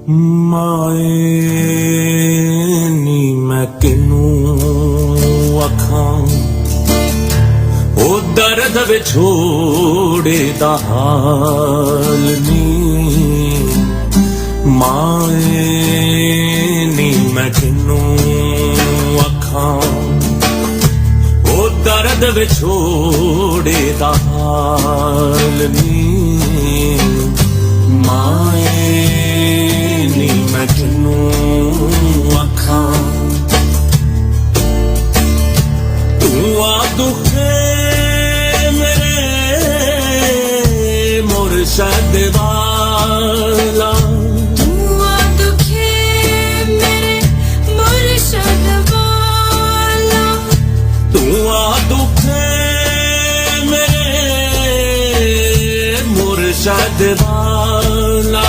माए नी मैं किनू आखां ओ दर्द विछोड़े दा हाल नी माए नी मैं किनू आखां ओ दर्द विछोड़े दा हाल नी माए नी मैं किनू आखां तू आ दुखे मेरे मुर्शद वाला तू आ दुखे मेरे मुर्शद वाला तू आ दुखे मेरे मुर्शद वाला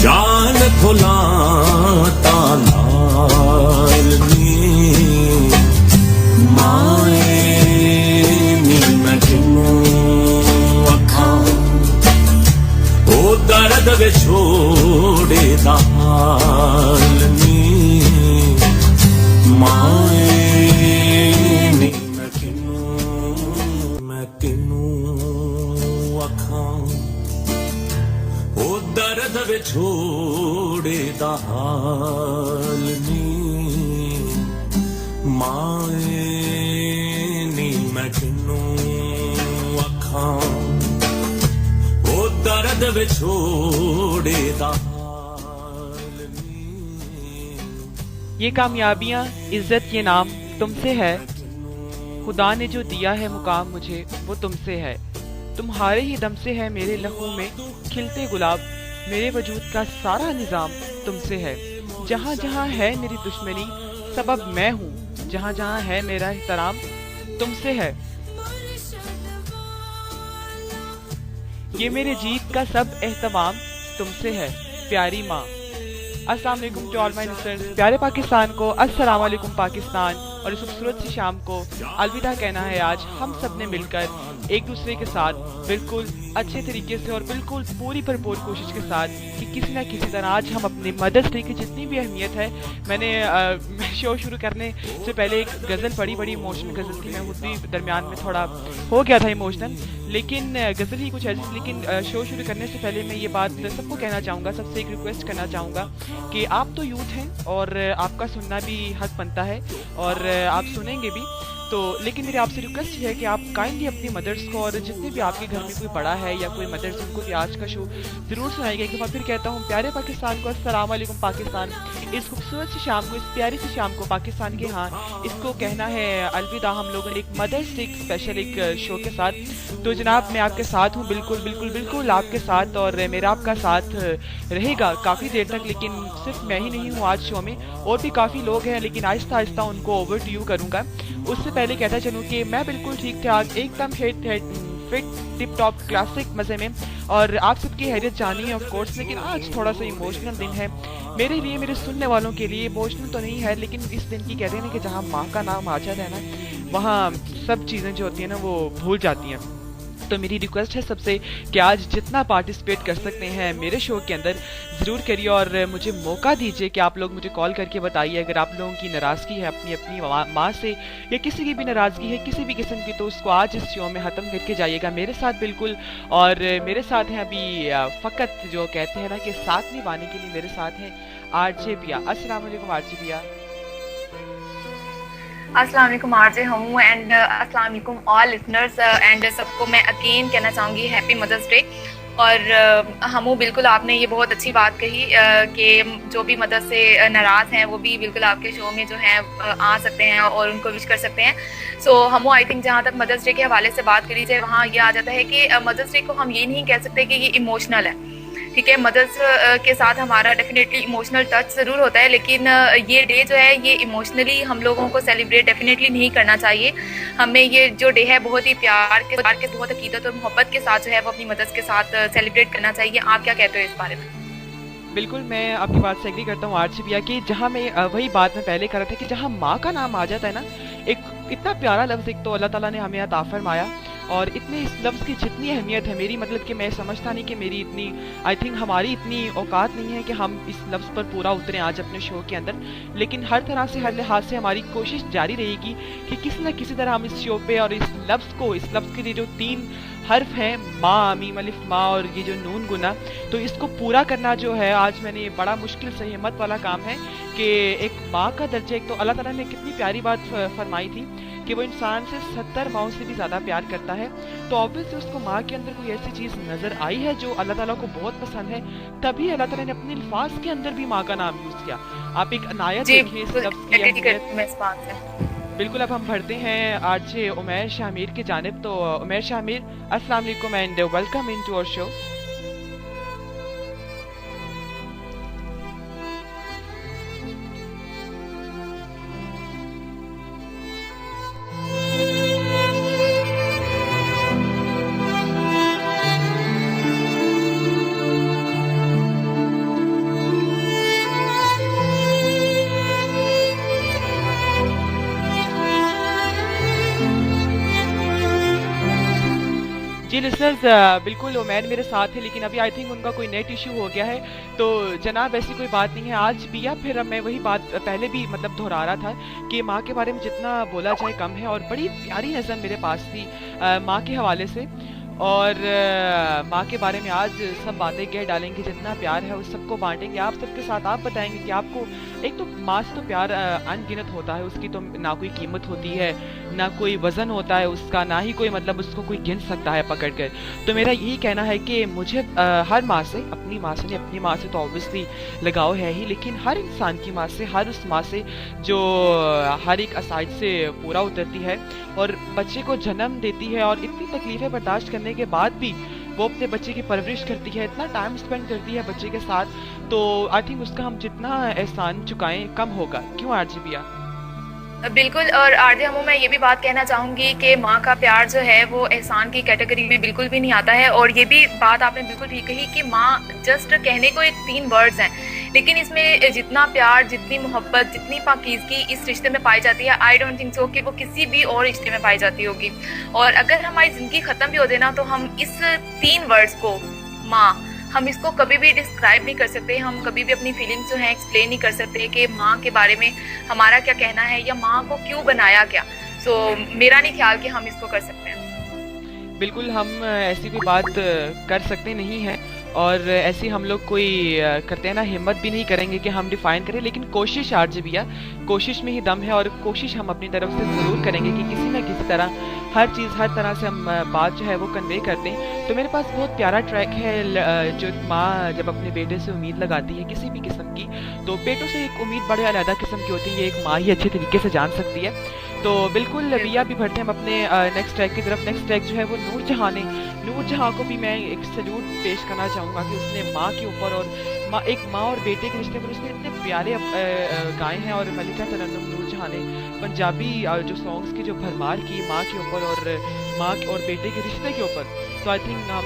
जान खुला तालाल नी माए नी मैं किनू आखां ओ दर्द विछोड़े दा हाल नी माए नी मैं किनू आखां ओ दर्द विछोड़े दा हाल नी माए नी मैं किनू आखां ओ दर्द विछोड़े दा हाल नी। ये कामयाबियाँ इज्जत ये नाम तुमसे है, खुदा ने जो दिया है मुकाम मुझे वो तुमसे है। तुम्हारे ही दम से है मेरे लहू में खिलते गुलाब, मेरे वजूद का सारा निजाम तुमसे है। जहाँ जहाँ है मेरी दुश्मनी सबब मैं हूँ, जहाँ जहाँ है मेरा एहतराम तुमसे है। ये मेरे जीत का सब एहतमाम तुमसे है प्यारी माँ। अस्सलाम वालेकुम टू ऑल माय लिसनर्स। प्यारे पाकिस्तान को अस्सलाम वालेकुम पाकिस्तान। और इस खूबसूरत सी शाम को अलविदा कहना है। आज हम सब ने मिलकर एक दूसरे के साथ बिल्कुल अच्छे तरीके से और बिल्कुल पूरी भरपूर कोशिश के साथ कि किसी ना किसी तरह आज हम अपने मदर्स डे की जितनी भी अहमियत है, मैंने शो शुरू करने से पहले एक गज़ल पढ़ी, बड़ी इमोशनल गज़ल थी। मैं खुद भी दरमियान में थोड़ा हो गया था इमोशनल, लेकिन गज़ल ही कुछ ऐसी। लेकिन शो शुरू करने से पहले मैं ये बात सबको कहना चाहूँगा, सबसे एक रिक्वेस्ट करना चाहूँगा कि आप तो यूथ हैं और आपका सुनना भी हक बनता है और आप सुनेंगे भी तो, लेकिन मेरी आपसे रिक्वेस्ट ये है कि आप काइंडली अपनी मदर्स को और जितने भी आपके घर में कोई बड़ा है या कोई मदर्स, उनको भी आज का शो ज़रूर सुनाइएगा। एक दफ़ा फिर कहता हूँ प्यारे पाकिस्तान को अस्सलाम वालेकुम पाकिस्तान। इस खूबसूरत सी शाम को, इस प्यारी सी शाम को पाकिस्तान के यहाँ इसको कहना है अलविदा हम लोगों ने एक मदर्स डे स्पेशल एक शो के साथ। तो जनाब मैं आपके साथ हूँ, बिल्कुल बिल्कुल बिल्कुल आपके साथ, और मेरा आपका साथ रहेगा काफ़ी देर तक। लेकिन सिर्फ मैं ही नहीं हूँ आज शो में, और भी काफ़ी लोग हैं, लेकिन आहिस्ता आहिस्ता उनको ओवर टू यू करूँगा। उससे पहले कहता चलूँ कि मैं बिल्कुल ठीक ठाक एकदम फिट टिप टॉप क्लासिक मज़े में, और आप सबकी हैरियत जानी है ऑफ कोर्स। लेकिन आज थोड़ा सा इमोशनल दिन है मेरे लिए, मेरे सुनने वालों के लिए। इमोशनल तो नहीं है, लेकिन इस दिन की कहते हैं ना कि जहाँ माँ का नाम आ जाता है ना, वहाँ सब चीज़ें जो होती हैं ना वो भूल जाती हैं। तो मेरी रिक्वेस्ट है सबसे कि आज जितना पार्टिसिपेट कर सकते हैं मेरे शो के अंदर ज़रूर करिए, और मुझे मौका दीजिए कि आप लोग मुझे कॉल करके बताइए अगर आप लोगों की नाराज़गी है अपनी अपनी माँ से, या किसी की भी नाराज़गी है किसी भी किस्म की, तो उसको आज इस शो में ख़त्म करके जाइएगा मेरे साथ बिल्कुल। और मेरे साथ हैं अभी फ़कत जो कहते हैं ना कि साथ निभाने के लिए मेरे साथ हैं आरजे पिया। अस्सलाम वालेकुम आरजे पिया। अस्सलाम वालेकुम आरजे हमू एंड अस्सलाम वालेकुम ऑल लिसनर्स एंड सबको मैं अगेन कहना चाहूँगी हैप्पी मदर्स डे। और हमू बिल्कुल आपने ये बहुत अच्छी बात कही कि जो भी मदर्स से नाराज़ हैं वो भी बिल्कुल आपके शो में जो हैं आ सकते हैं और उनको विश कर सकते हैं। सो हमू आई थिंक जहाँ तक मदर्स डे के हवाले से बात करी जाए वहाँ ये आ जाता है कि मदर्स डे को हम ये नहीं कह सकते कि ये इमोशनल है, ठीक है। मदर्स के साथ हमारा डेफिनेटली इमोशनल टच ज़रूर होता है, लेकिन ये डे जो है ये इमोशनली हम लोगों को सेलिब्रेट डेफिनेटली नहीं करना चाहिए। हमें ये जो डे है बहुत ही प्यार के बहुत अकीदत और मोहब्बत के साथ जो है वो अपनी मदर्स के साथ सेलिब्रेट करना चाहिए। आप क्या कहते हो इस बारे में? बिल्कुल मैं आपकी बात से एग्री करता हूँ आरजे भैया कि जहाँ मैं वही बात मैं पहले कर रहा था कि जहाँ माँ का नाम आ जाता है ना, एक इतना प्यारा लफ्ज़ एक तो अल्लाह ताला ने हमें अता फरमाया, और इतने इस लफ्ज़ की जितनी अहमियत है मेरी, मतलब कि मैं समझता नहीं कि मेरी इतनी, आई थिंक हमारी इतनी औकात नहीं है कि हम इस लफ्ज़ पर पूरा उतरें आज अपने शो के अंदर। लेकिन हर तरह से, हर लिहाज से हमारी कोशिश जारी रहेगी कि किसी न किसी तरह हम इस शो पे और इस लफ्ज़ के लिए जो 3 हर्फ हैं, माँ, मीम अलिफ माँ और ये जो नून गुना, तो इसको पूरा करना जो है आज मैंने बड़ा मुश्किल से हिम्मत वाला काम है कि एक माँ का दर्जा, एक तो अल्लाह ताला ने कितनी प्यारी बात फरमाई थी कि वो इंसान से 70 माओं से भी ज़्यादा प्यार करता है, तो ऑब्वियसली उसको माँ के अंदर कोई ऐसी चीज़ नज़र आई है जो अल्लाह ताला को बहुत पसंद है, तभी अल्लाह ताला ने अपने अल्फाज के अंदर भी माँ का नाम यूज़ किया। आप एक अनायत जी देखिए इस बिल्कुल लफ्ज़ की एग्री अहमियत। करती हूँ मैं इस बात से। बिल्कुल, अब हम बढ़ते हैं आरजे उमैर शामिर की जानिब। तो उमैर शामिर, अस्सलाम वालेकुम and welcome in to our show. जी लिसनर्स, बिल्कुल उमैर मेरे साथ है, लेकिन अभी आई थिंक उनका कोई नेट इशू हो गया है। तो जनाब ऐसी कोई बात नहीं है आज भी, या फिर अब मैं वही बात पहले भी मतलब दोहरा रहा था कि माँ के बारे में जितना बोला जाए कम है। और बड़ी प्यारी नज़म मेरे पास थी माँ के हवाले से, और माँ के बारे में आज सब बातें कह डालेंगे, जितना प्यार है उस सबको बांटेंगे आप सबके साथ। आप बताएंगे कि आपको, एक तो माँ से तो प्यार अनगिनत होता है, उसकी तो ना कोई कीमत होती है, ना कोई वज़न होता है उसका, ना ही कोई मतलब उसको कोई गिन सकता है पकड़ कर। तो मेरा यही कहना है कि मुझे हर माँ से, अपनी माँ से नहीं, अपनी माँ से तो ऑब्वियसली लगाव है ही, लेकिन हर इंसान की माँ से, हर उस माँ से जो हर एक असाइड से पूरा उतरती है और बच्चे को जन्म देती है, और इतनी तकलीफ़ें बर्दाश्त करने के बाद भी वो अपने बच्चे की परवरिश करती है, इतना टाइम स्पेंड करती है बच्चे के साथ, तो आई थिंक उसका हम जितना एहसान चुकाएं कम होगा। क्यों आरजीबिया? बिल्कुल। और आरजे हमू, मैं ये भी बात कहना चाहूँगी कि माँ का प्यार जो है वो एहसान की कैटेगरी में बिल्कुल भी नहीं आता है। और ये भी बात आपने बिल्कुल ठीक कही कि माँ जस्ट कहने को एक 3 वर्ड्स हैं, लेकिन इसमें जितना प्यार, जितनी मोहब्बत, जितनी पाकीज़गी इस रिश्ते में पाई जाती है, आई डोंट थिंक सो कि वो किसी भी और रिश्ते में पाई जाती होगी। और अगर हमारी ज़िंदगी ख़त्म भी हो जाए ना, तो हम इस 3 वर्ड्स को, माँ, हम इसको कभी भी डिस्क्राइब नहीं कर सकते, हम कभी भी अपनी फीलिंग्स जो हैं एक्सप्लेन नहीं कर सकते कि माँ के बारे में हमारा क्या कहना है या माँ को क्यों बनाया क्या। सो मेरा नहीं ख्याल कि हम इसको कर सकते हैं। बिल्कुल, हम ऐसी कोई बात कर सकते नहीं हैं, और ऐसी हम लोग कोई करते हैं ना, हिम्मत भी नहीं करेंगे कि हम डिफ़ाइन करें, लेकिन कोशिश आरजीबिया, कोशिश में ही दम है, और कोशिश हम अपनी तरफ से ज़रूर करेंगे कि किसी न किसी तरह हर चीज़, हर तरह से हम बात जो है वो कन्वे कर दें। तो मेरे पास बहुत प्यारा ट्रैक है, जो माँ जब अपने बेटे से उम्मीद लगाती है किसी भी किस्म की, तो बेटों से एक उम्मीद बड़े अलग किस्म की होती है, ये एक माँ ही अच्छे तरीके से जान सकती है। तो बिल्कुल बिया भी बढ़ते हैं हम अपने नेक्स्ट ट्रैक की तरफ। नेक्स्ट ट्रैक जो है वो नूरजहां ने, नूरजहां को भी मैं एक सल्यूट पेश करना चाहूँगा कि उसने माँ के ऊपर और एक माँ और बेटे के रिश्ते पर उसने इतने प्यारे गाए हैं। और मलिका तरन्नुम नूरजहां ने पंजाबी जो सॉन्ग्स की जो भरमार की माँ के ऊपर और माँ और बेटे के रिश्ते के ऊपर, तो आई थिंक हम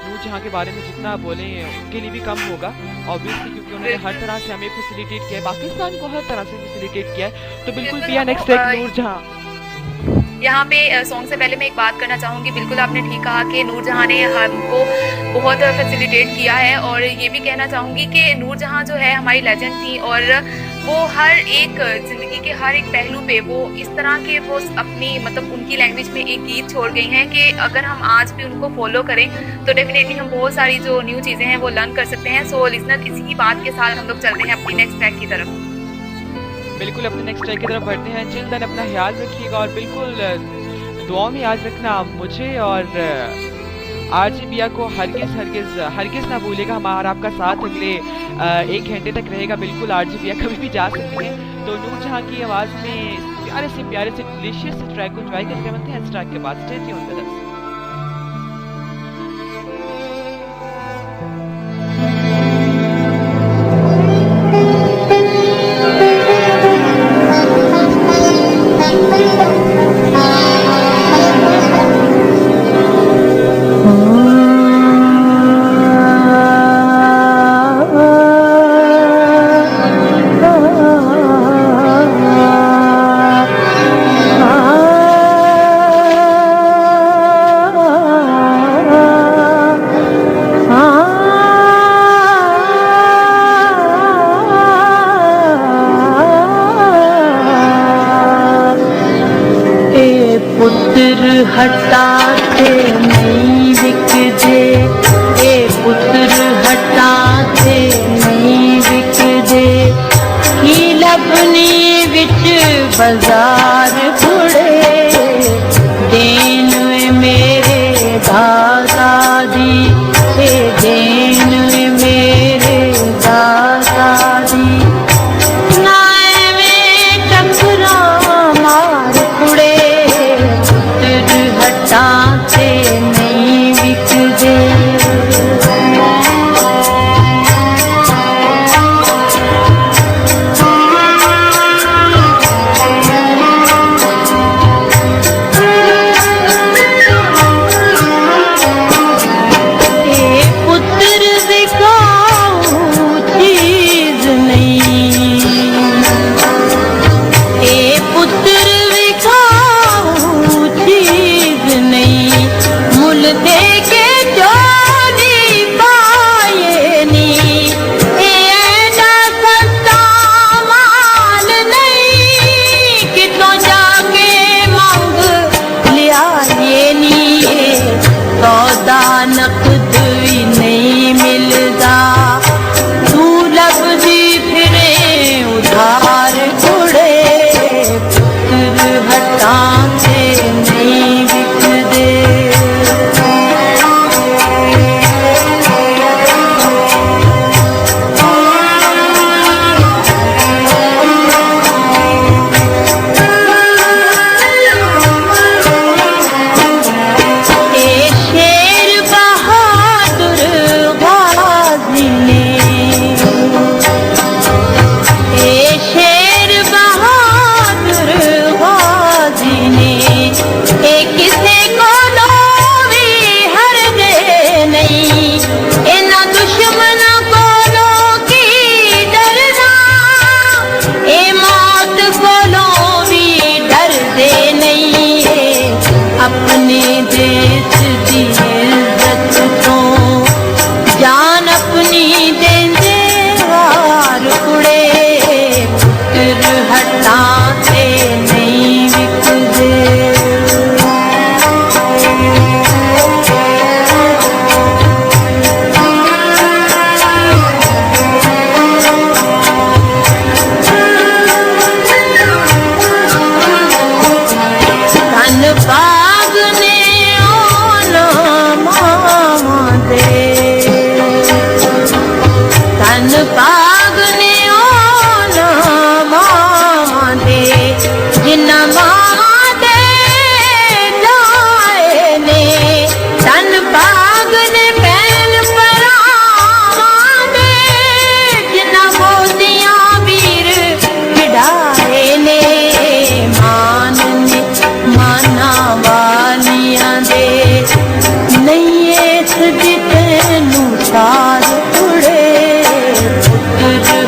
नूरजहां के बारे में जितना बोलें उनके लिए भी कम होगा ऑब्वियसली, क्योंकि उन्होंने हर तरह से हमें फैसिलिटेट किया है, पाकिस्तान को हर तरह से फैसिलिटेट किया है। तो बिल्कुल बिया, नेक्स्ट ट्रैक नूरजहां। यहाँ पे सॉन्ग से पहले मैं एक बात करना चाहूँगी। बिल्कुल आपने ठीक कहा कि नूरजहां ने हमको बहुत फैसिलिटेट किया है, और ये भी कहना चाहूँगी कि नूरजहां जो है हमारी लेजेंड थी, और वो हर एक ज़िंदगी के हर एक पहलू पे वो इस तरह के वो अपनी मतलब उनकी लैंग्वेज में एक गीत छोड़ गई हैं कि अगर हम आज भी उनको फॉलो करें तो डेफिनेटली हम बहुत सारी जो न्यू चीज़ें हैं वो लर्न कर सकते हैं। सो लिसनर, इसी की बात के साथ हम लोग चलते हैं अपनी नेक्स्ट ट्रैक की तरफ। बिल्कुल अपने नेक्स्ट ट्रैक की तरफ बढ़ते हैं। चिल देन अपना ख्याल रखिएगा, और बिल्कुल दुआ में याद रखना मुझे और आरजीबिया को हरगिज़ हरगिज़ हरगिज़ ना भूलेगा। हमारा आपका साथ अगले 1 घंटे तक रहेगा। बिल्कुल आरजीबिया कभी भी जा सकती हैं। तो नूरजहां की आवाज़ में प्यारे से डिलीशियस ट्रैक को एंजॉय करके बनते हैं। इस ट्रैक के बाद स्टे ट्यून्ड विद अस। पुत्र हटाते नहीं बिकजे, ए पुत्र हटाते नहीं बिकजे, ही लबनी विच बाजार कुड़े, देन मेरे दादा दी, ए देन मेरे दादा दी, हटाते नहीं बिकजे। पुत्र दिखाओ चीज नहीं, ए पुत्र दे के चोरी पाए नी, एडा सस्ता माल नहीं कितों जाके मांग लिया ये नी, सौदा नकद भी नहीं मिलदा, तू लभदी फिरे उधार कुड़े, पुत्र हटाते नहीं बिकदे। अपने देश दी इज्जत तो जान अपनी देंदे वार कुड़े, पुत्र हटाते नहीं बिकदे।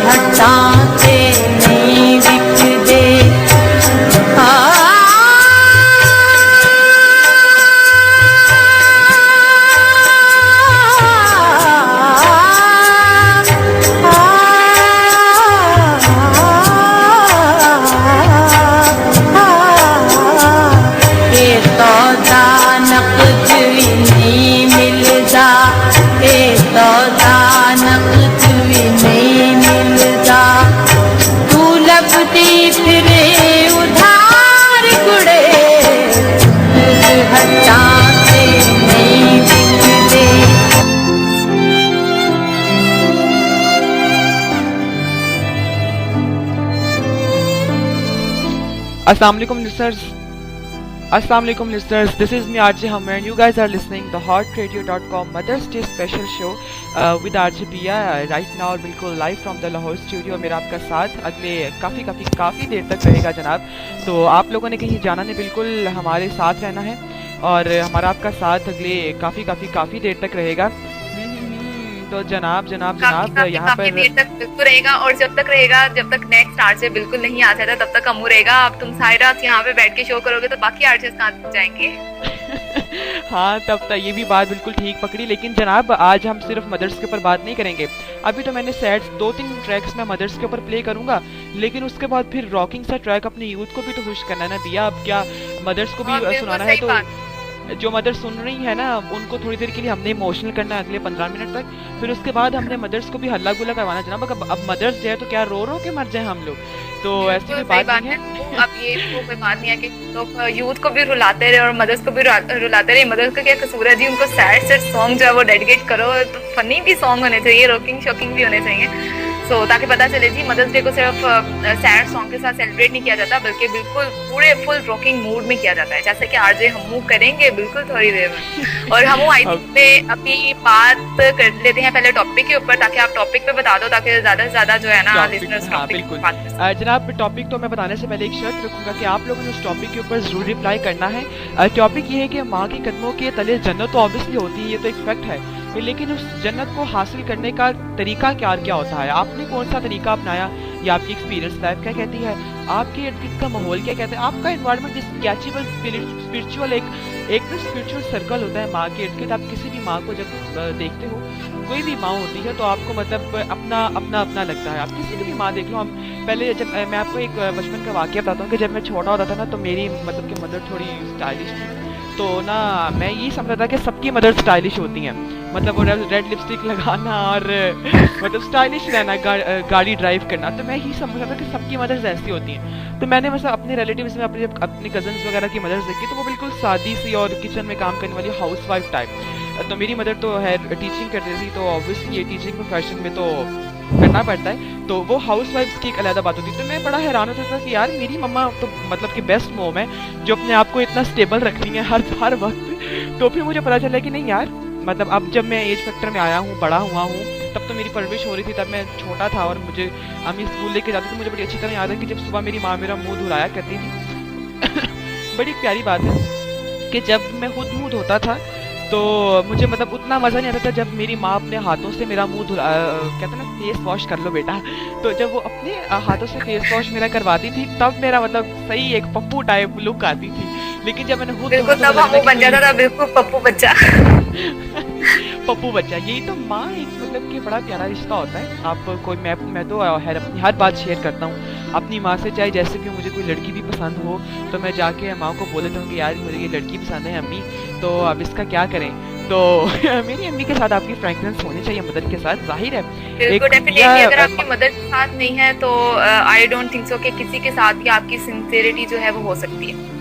हटाते नहीं बिकदे। सौदा नकद भी नहीं मिलता, सौदा नकद भी नहीं मिलता, तू लपटी फिरे उधार कुड़े, हटाते नहीं बिकदे। Assalamualaikum listeners, this is me RJ Hum and you guys are listening the HotRadio.com Mother's Day special show with RJ Pia right now बिल्कुल live from the Lahore studio। मेरा आपका साथ अगले काफ़ी देर तक रहेगा जनाब। तो आप लोगों ने कहीं जाना नहीं, बिल्कुल हमारे साथ रहना है और हमारा आपका साथ अगले काफ़ी देर तक रहेगा। तो जनाब यहाँ पर देर तक बिल्कुल रहेगा और जब तक नेक्स्ट आरजे बिल्कुल नहीं आ जाता तब तक अमू रहेगा। अब तुम सारी रात यहाँ पे बैठ के शो करोगे तो बाकी आरजे कहाँ जाएंगे? हाँ तब तक ये भी बात बिल्कुल ठीक पकड़ी। लेकिन जनाब आज हम सिर्फ मदर्स के ऊपर बात नहीं करेंगे। अभी तो मैंने सैड्स 2-3 ट्रैक्स में मदर्स के ऊपर प्ले करूंगा, लेकिन उसके बाद फिर रॉकिंग सा ट्रैक अपनी यूथ को भी तो खुश करना है ना भैया। अब क्या मदर्स को भी हाँ, बिल्कुल सुनाना है। सही तो बात। जो मदर सुन रही है ना, उनको थोड़ी देर के लिए हमने इमोशनल करना है अगले 15 मिनट तक। फिर उसके बाद हमने मदर्स को भी हल्ला गुल्ला करवाना जनाब। अब मदर्स जो है तो क्या रो रो के मर जाए हम लोग, तो ऐसी बिल्कुल कोई सही बात नहीं है। तो अब ये तो कोई बात नहीं है कि लोग यूथ को भी रुलाते रहे और मदर्स को भी रुलाते रहे। मदर्स का क्या कसूर है जी, उनको सैड सैड सॉन्ग जो है वो डेडिकेट करो। तो फनी भी सॉन्ग होने चाहिए, रॉकिंग शॉकिंग भी होने चाहिए, सो ताकि पता चले जी मदर्स डे को सिर्फ सैड सॉन्ग के साथ सेलिब्रेट नहीं किया जाता, बल्कि बिल्कुल पूरे फुल रॉकिंग मूड में किया जाता है, जैसे कि आरजे हमू करेंगे बिल्कुल थोड़ी देर में। और हमू आई थिंक पे अभी बात कर लेते हैं पहले टॉपिक के ऊपर, ताकि आप टॉपिक पे बता दो, ताकि ज्यादा से ज्यादा जो है ना टॉपिक, लिसनर्स हाँ टॉपिक बिल्कुल। पे बात कर सकें। जनाब टॉपिक तो मैं बताने से पहले एक शर्त रखूंगा कि आप लोगों ने उस टॉपिक के ऊपर जरूर रिप्लाई करना है। टॉपिक ये है कि माँ के कदमों के तले जन्नत तो ऑब्वियसली होती है, ये तो एक फैक्ट है, लेकिन उस जन्नत को हासिल करने का तरीका क्या क्या होता है, आपने कौन सा तरीका अपनाया, या आपकी एक्सपीरियंस लाइफ क्या कहती है, आपके इर्द गिर्द का माहौल क्या कहता है, आपका एनवायरनमेंट जिस कैचेबल स्पिरिचुअल एक तो स्पिरिचुअल सर्कल होता है माँ के इर्द गिर्द। आप किसी भी माँ को जब देखते हो, कोई भी माँ होती है तो आपको मतलब अपना अपना अपना लगता है। आप किसी की भी माँ देख लो। हम पहले जब मैं आपको एक बचपन का वाकया बताता हूँ कि जब मैं छोटा होता था ना, तो मेरी मतलब कि मदर थोड़ी स्टाइलिश थी, तो ना मैं ये समझता था कि सबकी मदर स्टाइलिश होती हैं, मतलब वो रेड लिपस्टिक लगाना और मतलब स्टाइलिश रहना, गाड़ी ड्राइव करना, तो मैं ही समझता था कि सबकी मदर्स ऐसी होती हैं। तो मैंने मतलब अपने रिलेटिव्स में अपने कजन्स वगैरह की मदर्स देखी, तो वो बिल्कुल सादी सी और किचन में काम करने वाली हाउस वाइफ टाइप। तो मेरी मदर तो है टीचिंग करती थी, तो ऑब्वियसली ये टीचिंग प्रोफेशन में तो करना पड़ता है, तो वो हाउस वाइफ्स की एक अलग बात होती है। तो मैं बड़ा हैरान होता था कि यार मेरी मम्मा तो मतलब कि बेस्ट मोम है, जो अपने आप को इतना स्टेबल रखती है हर वक्त। तो फिर मुझे पता चला कि नहीं यार, मतलब अब जब मैं एज फैक्टर में आया हूँ, बड़ा हुआ हूँ, तब तो मेरी परवरिश हो रही थी, तब मैं छोटा था और मुझे अम्मी स्कूल लेके जाती थी। मुझे बड़ी अच्छी तरह याद है कि जब सुबह मेरी माँ मेरा मुंह धुलाया करती थी। बड़ी प्यारी बात है कि जब मैं खुद मुंह धोता था तो मुझे मतलब उतना मज़ा नहीं आता था जब मेरी माँ अपने हाथों से मेरा मुंह धुला, कहते ना फेस वॉश कर लो बेटा, तो जब वो अपने हाथों से फेस वॉश मेरा करवाती थी, तब मेरा मतलब सही एक पप्पू टाइप लुक आती थी। लेकिन जब मैंने खुद बिल्कुल तब हमू बन जाता था, बिल्कुल पप्पू बच्चा। पप्पू बच्चा, यही तो माँ एक मतलब कि बड़ा प्यारा रिश्ता होता है। आप कोई मैं तो अपनी हर बात शेयर करता हूँ अपनी माँ से, चाहे जैसे भी मुझे कोई लड़की भी पसंद हो तो मैं जाके माँ को बोल देता हूँ कि यार मुझे ये लड़की पसंद है अम्मी, तो अब इसका क्या करें। तो मेरी अम्मी के साथ आपकी फ्रैंकनेस होनी चाहिए, मदर के साथ जाहिर है। बिल्कुल डेफिनेटली, अगर आपकी मदर के साथ नहीं है तो आई डोंट थिंक सो कि किसी के साथ भी आपकी सिंसियरिटी जो है वो हो सकती है।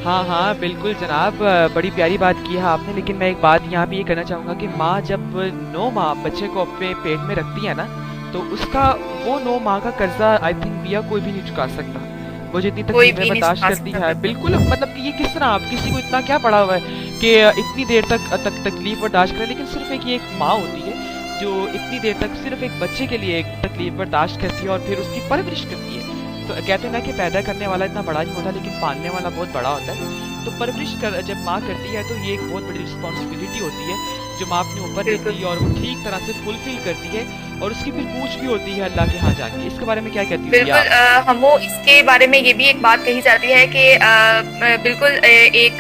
हाँ हाँ बिल्कुल जनाब, बड़ी प्यारी बात की है आपने। लेकिन मैं एक बात यहाँ भी ये करना चाहूँगा कि माँ जब 9 माह बच्चे को अपने पेट में रखती है ना, तो उसका वो 9 माह का कर्जा आई थिंक बिया कोई भी नहीं चुका सकता। वो जितनी तकलीफें बर्दाश्त करती है, बिल्कुल मतलब कि ये किस तरह आप किसी को इतना क्या पड़ा हुआ है कि इतनी देर तक तकलीफ बर्दाश्त करे, लेकिन सिर्फ एक माँ होती है जो इतनी देर तक सिर्फ एक बच्चे के लिए एक तकलीफ बर्दाश्त करती है और फिर उसकी परवरिश करती है। तो कहते हैं ना कि पैदा करने वाला इतना बड़ा नहीं होता, लेकिन पालने वाला बहुत बड़ा होता है। तो परवरिश जब माँ करती है तो ये एक बहुत बड़ी रिस्पॉन्सिबिलिटी होती है जो माँ अपने ऊपर लेती है और वो ठीक तरह से फुलफिल करती है, और उसकी फिर पूछ भी होती है अल्लाह के यहाँ जाके। इसके बारे में क्या कहती है? बिल्कुल हमो इसके बारे में ये भी एक बात कही जाती है कि बिल्कुल एक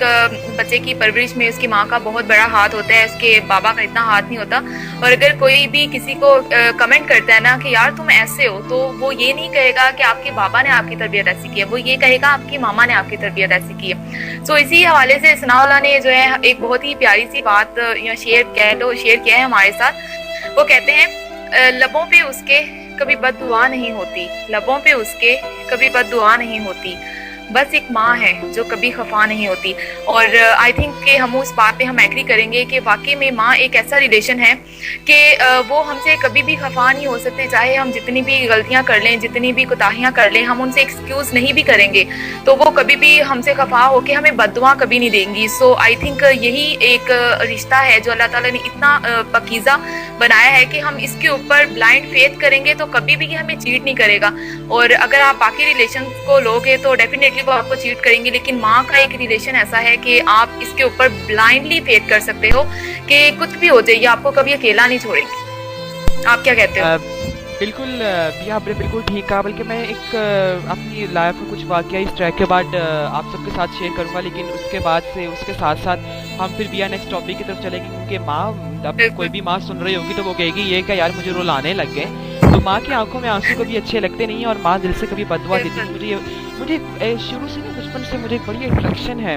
बच्चे की परवरिश में उसकी माँ का बहुत बड़ा हाथ होता है, उसके बाबा का इतना हाथ नहीं होता। और अगर कोई भी किसी को कमेंट करता है ना कि यार तुम ऐसे हो, तो वो ये नहीं कहेगा कि आपके बाबा ने आपकी तरबियत ऐसी की है, वो ये कहेगा आपकी मामा ने आपकी तरबियत ऐसी की है। सो इसी हवाले से सनाउल्लाह ने जो है एक बहुत ही प्यारी सी बात शेयर किया है हमारे साथ। वो कहते हैं लबों पे उसके कभी बद्दुआ नहीं होती, लबों पे उसके कभी बद्दुआ नहीं होती, बस एक माँ है जो कभी खफा नहीं होती। और आई थिंक कि हम उस बात पे हम एग्री करेंगे कि वाकई में माँ एक ऐसा रिलेशन है कि वो हमसे कभी भी खफा नहीं हो सकते, चाहे हम जितनी भी गलतियाँ कर लें, जितनी भी कोताहियाँ कर लें, हम उनसे एक्सक्यूज़ नहीं भी करेंगे तो वो कभी भी हमसे खफा होके हमें बद्दुआ कभी नहीं देंगी। सो आई थिंक यही एक रिश्ता है जो अल्लाह ताला ने इतना पकीज़ा बनाया है कि हम इसके ऊपर ब्लाइंड फेथ करेंगे तो कभी भी ये हमें चीट नहीं करेगा। और अगर आप बाकी रिलेशन को लोगे तो डेफिनेटली वो आपको चीट करेंगे, लेकिन माँ का एक रिलेशन ऐसा है कि आप इसके ऊपर ब्लाइंडली फेथ कर सकते हो कि कुछ भी हो जाए ये आपको कभी अकेला नहीं छोड़ेंगे। आप क्या कहते हो? बिल्कुल भी आपने बिल्कुल ठीक कहा। बल्कि मैं एक अपनी लाइफ में कुछ वाकया इस ट्रैक के बाद आप सबके साथ शेयर करूंगा, लेकिन उसके बाद से उसके साथ साथ हम फिर भी नेक्स्ट टॉपिक की तरफ चलेंगे, क्योंकि माँ अब कोई भी माँ सुन रही होगी तो वो कहेगी ये क्या यार मुझे रुलाने लग गए। तो माँ की आंखों में आंसू कभी अच्छे लगते नहीं है और माँ दिल से कभी बददुआ देती है। मुझे शुरू से ना बचपन से मुझे बड़ी अट्रैक्शन है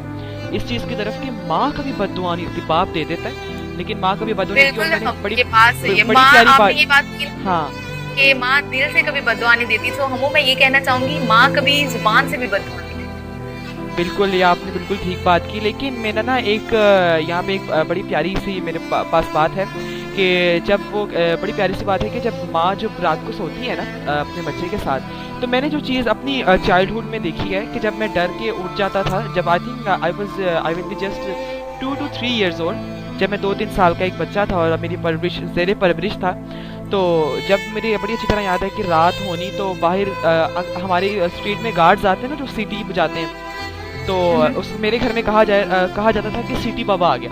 इस चीज की तरफ कि माँ कभी बददुआ नहीं देती, बाप दे देता है लेकिन माँ कभी बददुआ नहीं देती। और बिल्कुल मैंने बड़ी ये बात सही है। बड़ी माँ प्यारी आपने बात, ये बात की हाँ कि माँ दिल से कभी बददुआ नहीं देती, तो हमू मैं ये कहना चाहूंगी माँ कभी जुबान से भी बददुआ नहीं देती। बिल्कुल, ये आपने बिल्कुल ठीक बात की। लेकिन मेरा ना एक यहाँ पे एक बड़ी प्यारी सी मेरे पास बात है कि जब वो बड़ी प्यारी सी बात है कि जब माँ जब रात को सोती है ना अपने बच्चे के साथ, तो मैंने जो चीज़ अपनी चाइल्डहुड में देखी है कि जब मैं डर के उठ जाता था, जब I think I will be just 2 to 3 years old, जब मैं 2-3 साल का एक बच्चा था और मेरी परवरिश ज़ेरे परवरिश था, तो जब मेरी बड़ी अच्छी तरह याद है कि रात होनी तो बाहर हमारे स्ट्रीट में गार्ड्स आते हैं ना जो सीटी बजाते हैं, तो उस मेरे घर में कहा जाता था कि सिटी बाबा आ गया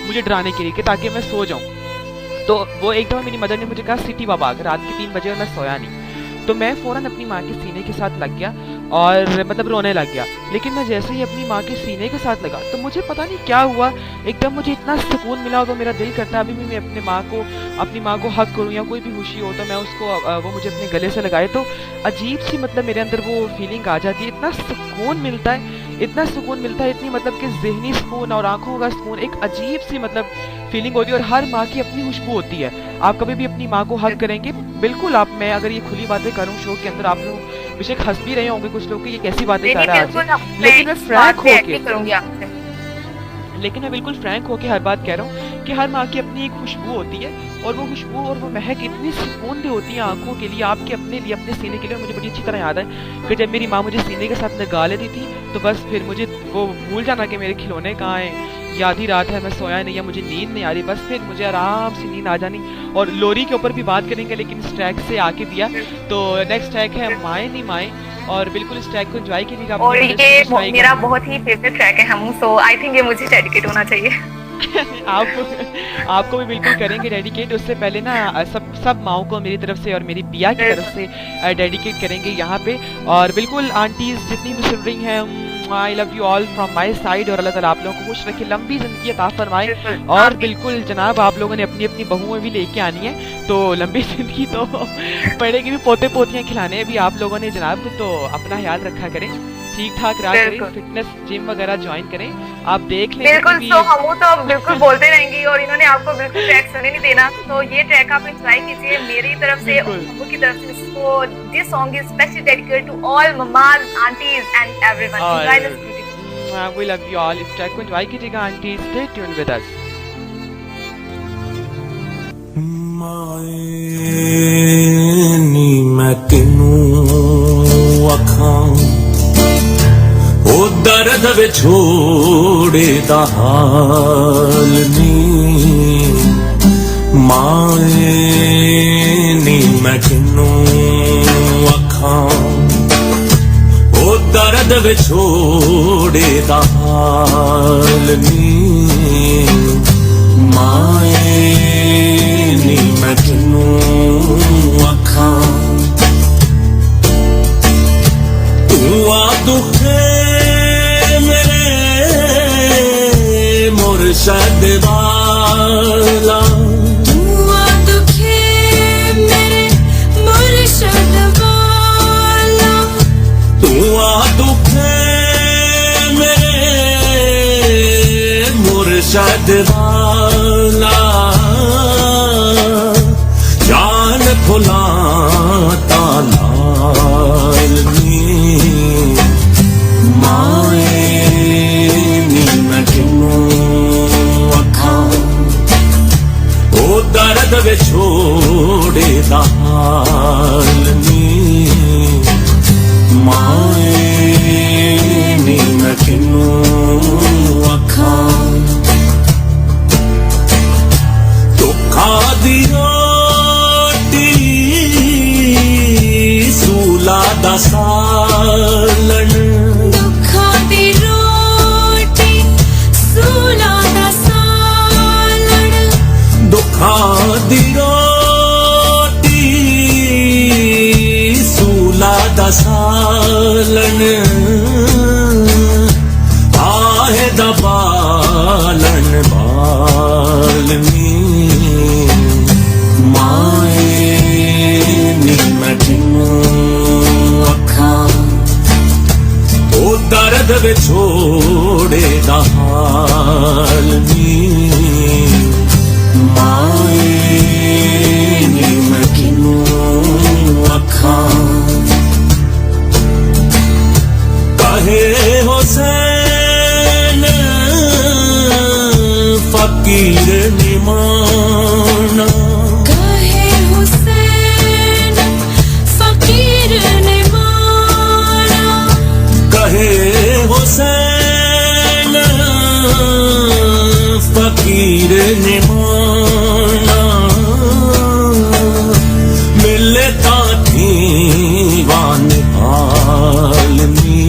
मुझे डराने के लिए कि ताकि मैं सो जाऊं। तो वो एक दफ़ा मेरी मदर ने मुझे कहा सिटी बाबा आ गया रात के 3 बजे और मैं सोया नहीं, तो मैं फ़ौरन अपनी माँ के सीने के साथ लग गया और मतलब रोने लग गया। लेकिन मैं जैसे ही अपनी माँ के सीने के साथ लगा तो मुझे पता नहीं क्या हुआ, एकदम मुझे इतना सुकून मिला। तो मेरा दिल करता है अभी भी मैं अपनी माँ को हक करूँ या कोई भी खुशी हो तो मैं उसको वो मुझे अपने गले से लगाए, तो अजीब सी मतलब मेरे अंदर वो फीलिंग आ जाती है, इतना सुकून मिलता है, इतना सुकून मिलता है, इतनी मतलब कि ज़हनी सुकून और आंखों का सुकून, एक अजीब सी मतलब फीलिंग होती है। और हर माँ की अपनी खुशबू होती है। आप कभी भी अपनी माँ को हक करेंगे, बिल्कुल आप, मैं अगर ये खुली बातें करूँ शो के अंदर, आप लोग बेशक हंस भी रहे होंगे कुछ लोग कि ये कैसी बातें कर रहा है आज, लेकिन मैं फ्रैंक होके करूंगी आपसे, लेकिन मैं बिल्कुल फ्रैंक होके हर बात कह रहा हूँ कि हर माँ की अपनी एक खुशबू होती है और वो खुशबू और वो महक इतनी सुकून दे होती है आंखों के लिए, आपके अपने लिए, अपने सीने के लिए। और मुझे बड़ी अच्छी तरह याद है कि जब मेरी माँ मुझे सीने के साथ लगा लेती थी तो बस फिर मुझे वो भूल जाना कि मेरे खिलौने कहाँ हैं, या आधी रात है मैं सोया नहीं या मुझे नींद नहीं आ रही, बस फिर मुझे आराम से नींद आ जानी। और लोरी के ऊपर भी बात करेंगे लेकिन इस ट्रैक से आके दिया, तो नेक्स्ट ट्रैक है माए नी माए, और बिल्कुल इस ट्रैक को एंजॉय कीजिएगा। और ये मेरा बहुत ही फेवरेट ट्रैक है हमू, सो आई थिंक ये मुझे डेडिकेट होना चाहिए। आपको भी बिल्कुल करेंगे डेडिकेट। उससे पहले ना सब माओ को मेरी तरफ से और मेरी पिया की तरफ से डेडिकेट करेंगे यहाँ पे। और बिल्कुल आंटीज जितनी भी सुन रही हैं, आई love you all from my side, और अल्लाह ताला आप लोगों को खुश रखे, लंबी जिंदगी अता फरमाए। और बिल्कुल जनाब आप लोगों ने अपनी अपनी बहुएं भी लेके आनी है, तो लंबी जिंदगी तो पड़ेगी भी, पोते पोतियां खिलाने भी आप लोगों ने जनाब, तो अपना ख्याल रखा करें, ठीक ठाक रहा करें, फिटनेस जिम वगैरह ज्वाइन करें, आप देख लें। बिल्कुल, तो हम तो बिल्कुल बोलते रहेंगी और इन्होंने आपको बिल्कुल ट्रैक सुनने नहीं देना, तो ये ट्रैक आप एंजॉय कीजिए मेरी तरफ से और हमू की तरफ से। So this song is specially dedicated to all mammas, aunties and everyone. Enjoy this music. We love you all. इस ट्रैक को एंजॉय कीजिएगा aunty, stay tune with us. माए नी मैं तेनू आखां ओ दर्द विछोड़े दा हाल नी, माए नी मैं तेनू आखां ओ दर्द विछोड़े दा हाल नी, माए नी मैं तेनू आखां तू आ दुखे मुर्शद वाला, हुआ दुखे मेरे मुर्शद वाला, तू आ दुखे मेरे मुर्शद वाला, जान फुलाता लाल नी, माए नी मैं तेनू दर्द विछोड़े दा हाल नी, माए नी मैं तेनू आखां ਵਿਛੋੜੇ ਦਾ ਹਾਲ ਨੀ ਮਾਏ ਨੀ ਮੈਂ ਕਿਨੂੰ ਅੱਖਾਂ ਕਹੇ ਹੁਸੈਨ फकीर निमाना कहे हुसैन फकीर ने माना कहे हुसैन फकीर निमाना मिले ताठी वान आलमी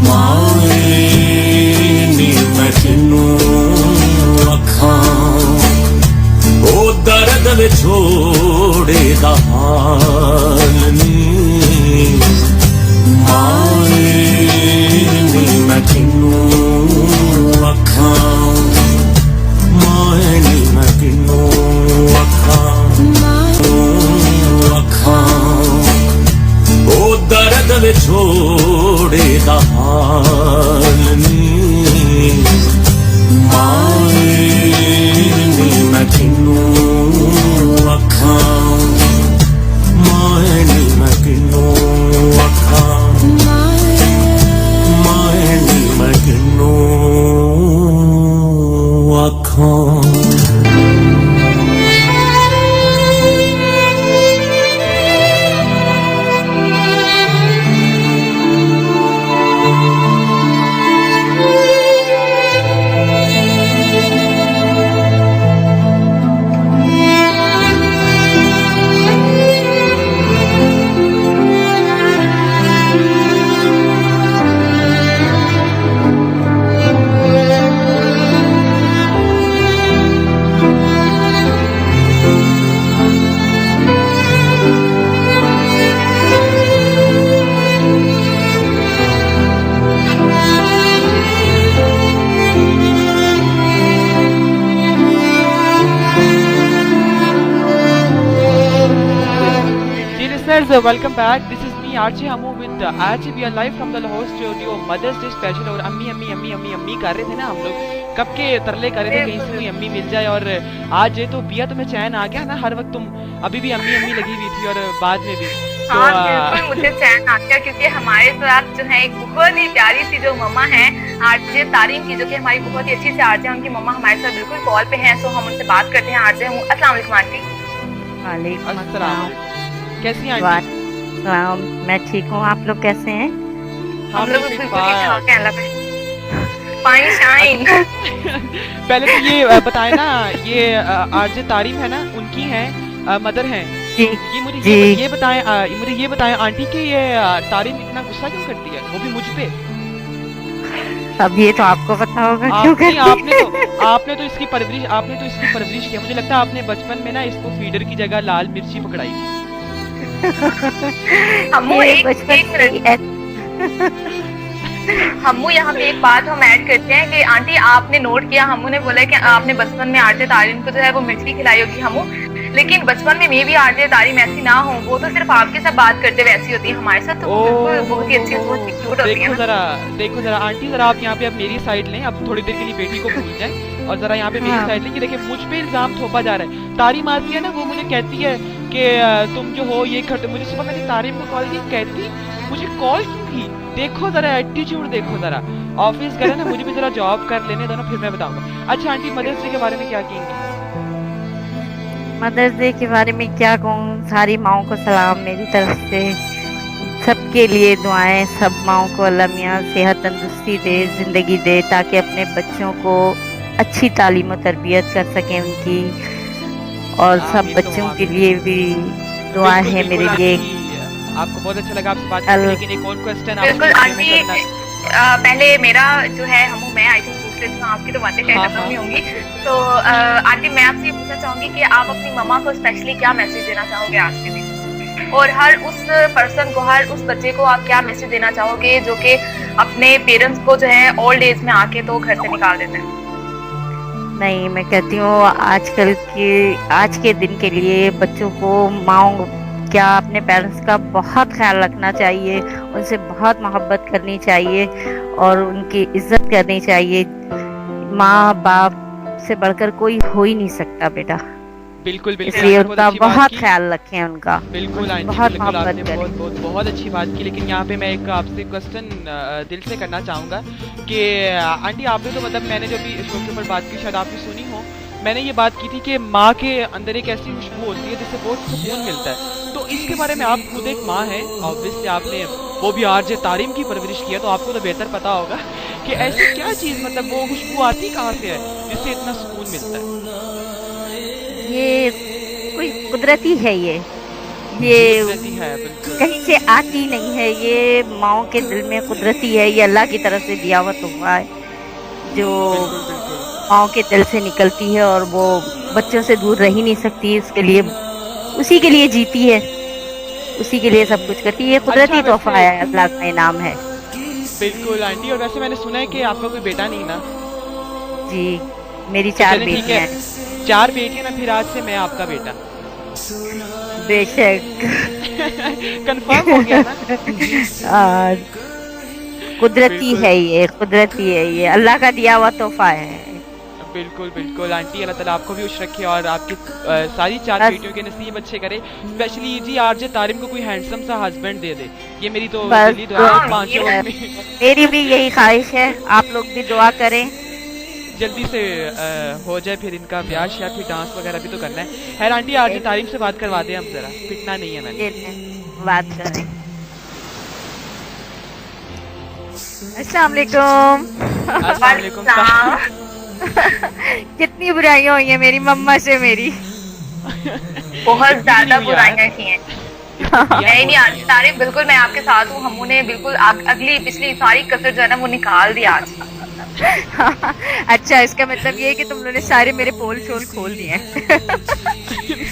माए नी मैं किनू ਉਹ ਦਰਦ ਵਿਛੋੜੇ ਦਾ ਹਾਲ ਨੀ ਮਾਏ ਨੀ ਮੈਂ ਕਿਨੂੰ ਅੱਖਾਂ ਮਾਏ ਨੀ ਮੈਂ ਕਿਨੂੰ ਅੱਖਾਂ ਉਹ ਦਰਦ ਵਿਛੋੜੇ ਦਾ ਹਾਲ ਨੀ ਮਾਏ ਨੀ ਮੈਂ ਕਿਨੂੰ ਅੱਖਾਂ ਮਾਏ ਨੀ ਮੈਂ ਕਿਨੂੰ ਅੱਖਾਂ ਮਾਏ ਨੀ ਮੈਂ ਕਿਨੂੰ ਅੱਖਾਂ welcome back. This is me RJ Hamu with आज we are live from the Lahore studio Mother's Day special. और अम्मी अम्मी अम्मी अम्मी अम्मी कर रहे थे ना हम लोग, कब के तरले कर रहे थे कहीं से कोई अम्मी मिल जाए। और आज ये तो बिया तुम्हें चैन आ गया ना, हर वक्त तुम अभी भी अम्मी अम्मी लगी हुई थी और बाद में भी तो हाँ बिल्कुल मुझे चैन आ गया, क्योंकि हमारे साथ जो है एक बहुत ही प्यारी सी जो मम्मा है आरजे तारीम की, जो कि हमारी बहुत ही अच्छी से आरजे, उनकी मम्मा हमारे साथ बिल्कुल कॉल पे हैं। सो हम उनसे बात करते हैं। आरजे हूँ, अस्सलाम वालेकुम आंटी। वालेकुम अस्सलाम। कैसी हैं आंटी? वालेकुम, मैं ठीक हूँ, आप लोग कैसे हैं? हम लोग बिल्कुल ठीक ठाक हैं, अल्लाह पे फाइन शाइन। पहले तो ये बताएं ना, ये आरजे तारीम है ना, उनकी हैं मदर हैं जी। ये मुझे ये बताएं आंटी कि ये तारीम इतना गुस्सा क्यों करती है, वो भी मुझ पे? अब ये तो आपको पता होगा क्यों आपने करती है। आपने तो इसकी परवरिश की। मुझे लगता है आपने बचपन में ना इसको फीडर की जगह लाल मिर्ची पकड़ाई थी। हमू एक मिनट, हमू यहाँ पे एक बात हम ऐड करते हैं कि आंटी आपने नोट किया, हमू ने बोला कि आपने बचपन में आरजे तारीम को जो है वो मिर्ची खिलाई होगी हमू, लेकिन बचपन में मे भी आरजे तारीम ऐसी ना हो, वो तो सिर्फ आपके साथ बात करते हुए ऐसी होती है, हमारे साथ तो वो बिल्कुल बहुत ही अच्छी बहुत ही क्यूट होती है। देखो जरा आंटी, जरा आप यहाँ पे अब मेरी साइड लें, अब थोड़ी देर के लिए बेटी को भूल जाएं और जरा यहाँ पे मेरी साइड लें कि देखिए मुझ पे इल्जाम थोपा जा रहा है। तारीम आती है ना, वो मुझे कहती है कि तुम जो हो ये करते। मुझे सुबह मैंने तारीम को कॉल की, कहती मुझे कॉल क्यों की? देखो जरा एटीट्यूड देखो जरा। ऑफिस गए ना, मुझे भी जरा जॉब कर लेने दो ना, फिर मैं बताऊंगा। अच्छा आंटी, मदर्स डे के बारे में क्या कहेंगी? मदर्स डे के बारे में क्या कहूँ, सारी माओं को सलाम मेरी तरफ से, सबके लिए दुआएं, सब माओं को अल्लाह मियां सेहत तंदुरुस्ती दे, ज़िंदगी दे, ताकि अपने बच्चों को अच्छी तालीम और तरबियत कर सकें उनकी, और सब बच्चों के लिए भी दुआ है मेरे लिए। आपको बहुत अच्छा लगा आपसे बात करके, लेकिन एक और क्वेश्चन बिल्कुल आंटी, पहले मेरा जो है हम मैं आई थिंक पूछ लेती हूँ, आपकी तो बातें शायद खत्म नहीं होंगी। तो आंटी मैं आपसे ये पूछना चाहूंगी कि आप अपनी मम्मा को स्पेशली क्या मैसेज देना चाहोगे आज के दिन, और हर उस पर्सन को, हर उस बच्चे को आप क्या मैसेज देना चाहोगे जो कि अपने पेरेंट्स को जो है ओल्ड एज में आके तो घर से निकाल देते हैं? नहीं, मैं कहती हूँ आज के दिन के लिए बच्चों को माओं क्या अपने पेरेंट्स का बहुत ख्याल रखना चाहिए, उनसे बहुत मोहब्बत करनी चाहिए और उनकी इज्जत करनी चाहिए। माँ बाप से बढ़कर कोई हो ही नहीं सकता बेटा, बिल्कुल बिल्कुल इसलिए आपने बहुत उनका अच्छी बात बहुत की। ख्याल रखें उनका, बिल्कुल उनसे आंटी, बहुत बिल्कुल आपने मोहब्बत बहुत करें। बहुत बहुत अच्छी बात की। लेकिन यहाँ पे मैं एक आपसे क्वेश्चन दिल से करना चाहूँगा कि आंटी आपने तो मतलब मैंने जो भी शो के ऊपर बात की शायद आपने सुनी हो, मैंने ये बात की थी कि माँ के अंदर एक ऐसी खुशबू होती है जिससे बहुत सुकून मिलता है। तो इसके बारे में, आप खुद एक माँ हैं, ऑब्वियसली आपने वो भी आरजे तारिम की परवरिश की है, तो आपको तो बेहतर पता होगा कि ऐसी क्या चीज़, मतलब वो खुशबू आती कहाँ से है जिससे इतना सुकून मिलता है। ये कोई कुदरती है, ये कुदरती है, बिल्कुल कहीं से आती नहीं है, ये माँओं के दिल में कुदरती है, ये अल्लाह की तरफ से दिया हुआ तोहफा है जो बिल्कुल बिल्कुल। माँओं के दिल से निकलती है और वो बच्चों से दूर रह ही नहीं सकती। उसके लिए, उसी के लिए जीती है, उसी के लिए सब कुछ करती है। ये अच्छा कुदरती तोहफा वैसे, है, अल्लाह का इनाम है। बिल्कुल आंटी, और वैसे मैंने सुना है कि आपका कोई बेटा नहीं ना? जी, मेरी तो 4 चलें ठीक बेटियां है, हैं। 4 बेटियां ना, फिर आज से मैं आपका बेटा। बेशक। कंफर्म हो गया ना? और कुदरती बिल्कुल है ये, कुदरती है ये, अल्लाह का दिया हुआ तोहफा है। बिल्कुल बिल्कुल आंटी, अल्लाह ताला आपको भी खुश रखे और आपकी सारी 4 बस बेटियों के नसीब अच्छे करे। स्पेशली जी आरजे तारिम को कोई हैंडसम सा हस्बैंड दे दे, ये मेरी तो बस दिली दुआ है। हाँ, पांचों ये अपनी मेरी भी यही ख्वाहिश है, आप लोग भी दुआ करें। जल्दी से हो जाए, फिर इनका ब्याह या फिर डांस वगैरह भी तो करना है। खैर आंटी, आरजे तारिम से बात करवा दें हम, जरा पिटना नहीं है मैंने। बात करें। अस्सलाम वालेकुम। अस्सलाम वालेकुम। कितनी बुराइयां हुई हैं मेरी मम्मा से मेरी। बहुत ज्यादा नहीं हुई यार। बुराइयां की हैं। नहीं नहीं आज तारिम, बिल्कुल मैं आपके साथ हूँ। हमू ने बिल्कुल अगली पिछली सारी कसर जो है ना वो निकाल दी आज। अच्छा, इसका मतलब ये है कि तुम लोगों ने सारे मेरे पोल शोल खोल दिए हैं।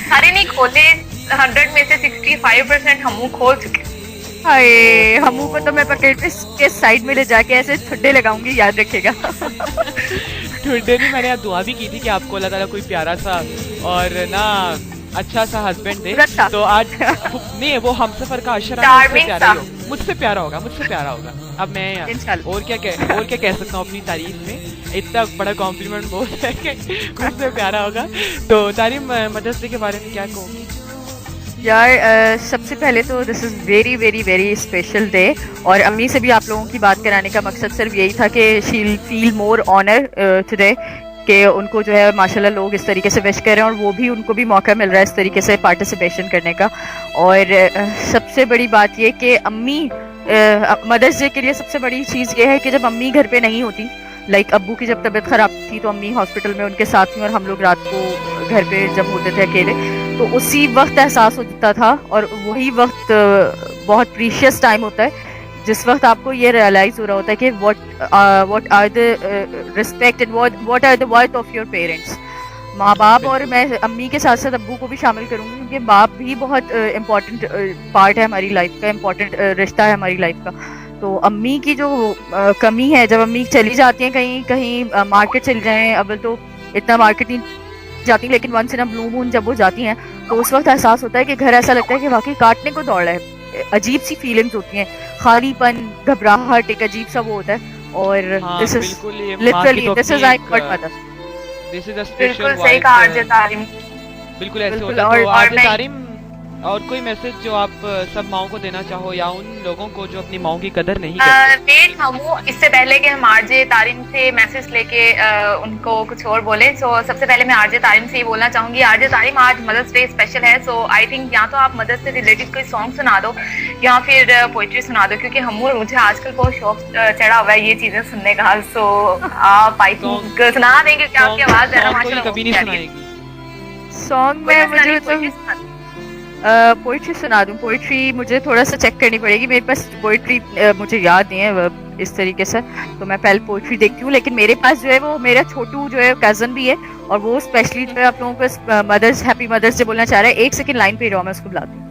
सारे नहीं खोले, 100 में से 65% हमू खोल चुके। हाय, हमू को तो मैं पकड़ के साइड में ले जाके ऐसे ठुड्डे लगाऊंगी, याद रखेगा। ठुड्डे नहीं, मैंने यार दुआ भी की थी कि आपको अल्लाह ताला कोई प्यारा सा और ना अच्छा सा हस्बैंड दे। अच्छा। तो आज नहीं, वो हमसफर का अशरा Charming प्यारा ही सा। हो, मुझसे प्यारा होगा, मुझसे प्यारा होगा। अब मैं इंशाल्लाह। और क्या कह सकता हूँ अपनी तारीफ में, इतना बड़ा कॉम्प्लीमेंट बहुत है कि मुझसे प्यारा होगा। तो तारिम, मदर्स डे के बारे में क्या कहोगी? यार सबसे पहले तो this is very very very special day, और अम्मी से भी आप लोगों की बात कराने का मकसद सिर्फ यही था कि she will feel more honour today, कि उनको जो है माशाल्लाह लोग इस तरीके से विश कर रहे हैं और वो भी, उनको भी मौका मिल रहा है इस तरीके से पार्टिसिपेशन करने का। और सबसे बड़ी बात ये कि अम्मी, मदर्स डे के लिए सबसे बड़ी चीज़ ये है कि जब अम्मी घर पे नहीं होती, लाइक अब्बू की जब तबीयत ख़राब थी तो अम्मी हॉस्पिटल में उनके साथ थी और हम लोग रात को घर पे जब होते थे अकेले, तो उसी वक्त एहसास होता था। और वही वक्त बहुत प्रीशियस टाइम होता है जिस वक्त आपको ये रियलाइज हो रहा होता है कि what are the respect and what are the worth of your parents. माँ बाप, और मैं अम्मी के साथ साथ अब्बू को भी शामिल करूँगी क्योंकि बाप भी बहुत इम्पोर्टेंट पार्ट है हमारी लाइफ का, इम्पोर्टेंट रिश्ता है हमारी लाइफ का। तो अम्मी की जो कमी है, जब अम्मी चली जाती हैं कहीं कहीं मार्केट चली जाएं, अब तो इतना मार्केट नहीं जाती, लेकिन once in a blue moon जब वो जाती हैं तो उस वक्त एहसास होता है कि घर ऐसा लगता है कि वाकई काटने को दौड़ रहा है। अजीब सी फीलिंग्स होती हैं, खालीपन, घबराहट, एक अजीब सा वो होता है। और हाँ, दिस इज बिल्कुल, ये माँ की लिटरली तो दिस अपनी इज आई एक, God mother. This is a special बिल्कुल सही कहा आरजे तारिम। बिल्कुल ऐसे बिल्कुल, होता है। तो और आरजे मैं- तारिम, और कोई मैसेज जो आप सब माओं को देना चाहो, या उन लोगों को जो अपनी माओं की कदर नहीं करते? वेट हमू, इससे पहले कि हम आरजे तारिम से मैसेज लेके उनको कुछ और बोले, सो सबसे पहले मैं आरजे तारिम से ही बोलना चाहूंगी। आरजे तारिम, आज मदर्स डे स्पेशल है, सो आई थिंक या तो आप मदर्स से रिलेटेड कोई सॉन्ग सुना दो या फिर पोइट्री सुना दो, क्योंकि हमू, मुझे आजकल बहुत शौक चढ़ा हुआ है ये चीजें सुनने का। सो आप आई थिंक सुना देंगे, क्योंकि आपकी आवाज है ना सॉन्ग तो ये माशाल्लाह कभी नहीं बहुत प्यारी है। सुनाएगी। सॉन्ग में मुझे तो पोइट्री सुना दूं। पोइट्री मुझे थोड़ा सा चेक करनी पड़ेगी, मेरे पास पोइट्री मुझे याद नहीं है इस तरीके से, तो मैं पहले पोइट्री देखती हूँ। लेकिन मेरे पास जो है वो मेरा छोटू जो है कजन भी है, और वो स्पेशली जो है आप लोगों को मदर्स हैप्पी मदर्स डे बोलना चाह रहा है। एक सेकंड लाइन पे रहो, मैं उसको बुलाती हूँ।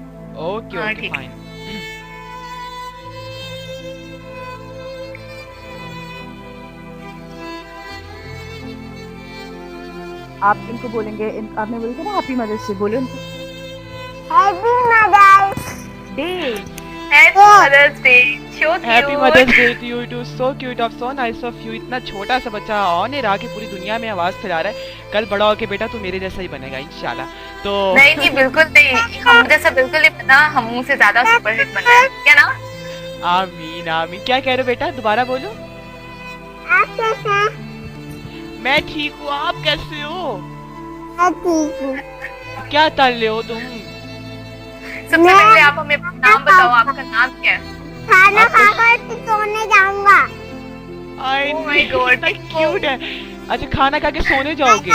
ओके हाँ, ओके ठीक है। फाइन। आप इनको बोलेंगे, आपने बोले थे ना हैप्पी मदर्स डे, बोले उनको। Happy Mother's birthday. Happy Mother's Day. So happy Mother's Day to you too. So cute of, so nice of you. इतना छोटा सा बच्चा ऑन एयर आके पूरी दुनिया में आवाज फैला रहा है। कल बड़ा होके बेटा तू मेरे जैसा ही बनेगा इंशाल्लाह। तो नहीं जी बिल्कुल नहीं, हम जैसा बिल्कुल नहीं बना, हम से ज्यादा सुपरहिट बनना है क्या ना। आमीन आमीन। क्या कह रहे हो बेटा, दोबारा बोलो। आप कैसे हैं? मैं ठीक हूँ, आप कैसे हो? मैं ठीक हूँ। क्या तल रहे हो तुम? सबसे पहले आप हमें अपना नाम बताओ, आपका नाम क्या है? खाना खाकर फिर सोने जाऊंगा। आई Oh my God, क्यूट है। अच्छा खाना खा के सोने जाओगे?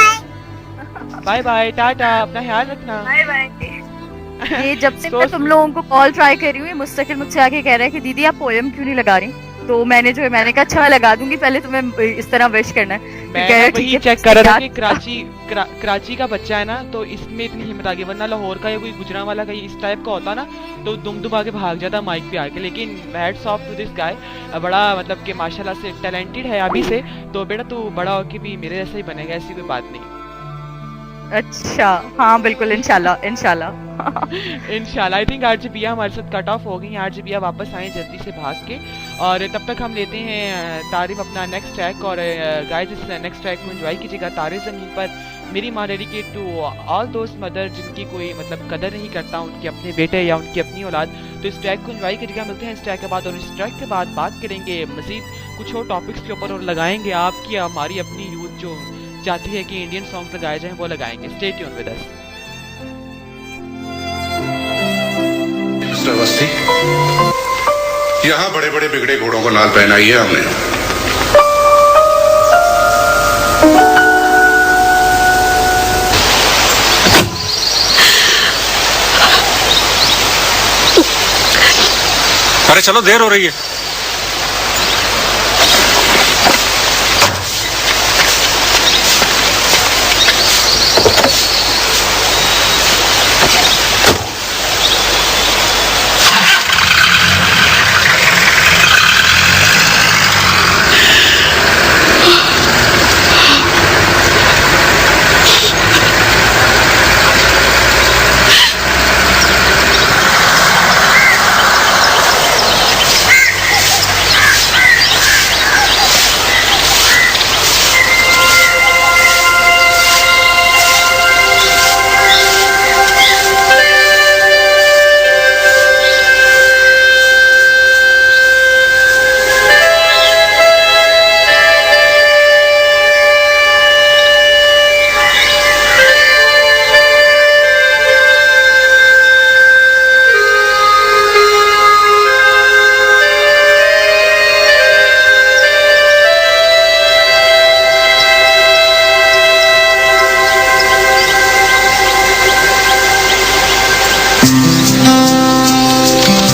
बाय बाय, टाटा, अपना ख्याल रखना। Bye bye. ये जब से तो- मैं तुम लोगों को कॉल ट्राई कर रही हूँ, ये मुस्तकिल मुझसे आके कह रहा है कि दीदी आप पोएम क्यों नहीं लगा रही। तो मैंने कहा अच्छा लगा दूंगी, पहले तुम्हें इस तरह विश करना है। मैं कह रहा है, वही ठीक है, चेक कर रहा था याद- कि कराची का बच्चा है ना, तो इसमें इतनी हिम्मत आ गई, वरना लाहौर का या कोई गुजरांवाला का इस टाइप का होता ना तो दुम आके भाग जाता माइक पे आके। लेकिन hats off to this guy, बड़ा मतलब कि माशाल्लाह से टैलेंटेड है अभी से। तो बेटा तू बड़ा होके भी मेरे जैसा ही बनेगा, ऐसी कोई बात नहीं। अच्छा हाँ बिल्कुल, इंशाल्लाह इंशाल्लाह। इंशाल्लाह। आई थिंक आरजे बिया हमारे साथ कट ऑफ हो गई। आरजे बिया वापस आए जल्दी से भाग के, और तब तक हम लेते हैं तारीफ अपना नेक्स्ट ट्रैक। और गाइस इस नेक्स्ट ट्रैक को एंजॉय कीजिएगा। तारे ज़मीन पर मेरी माँ डेडिकेट टू ऑल दोस्त मदर जिनकी कोई मतलब कदर नहीं करता उनके अपने बेटे या उनकी अपनी औलाद। तो इस ट्रैक को एंजॉय कीजिएगा। मिलते हैं इस ट्रैक के बाद, और इस ट्रैक के बाद बात करेंगे मजीद कुछ और टॉपिक्स के ऊपर, और लगाएंगे आपकी हमारी अपनी यूथ जो चाहती है कि इंडियन सॉन्ग्स लगाए जाएं वो लगाएंगे। Stay tune with us. Mister Awasthi, यहाँ बड़े बड़े बिगड़े घोड़ों को नाल पहनाई है हमने। अरे चलो देर हो रही है।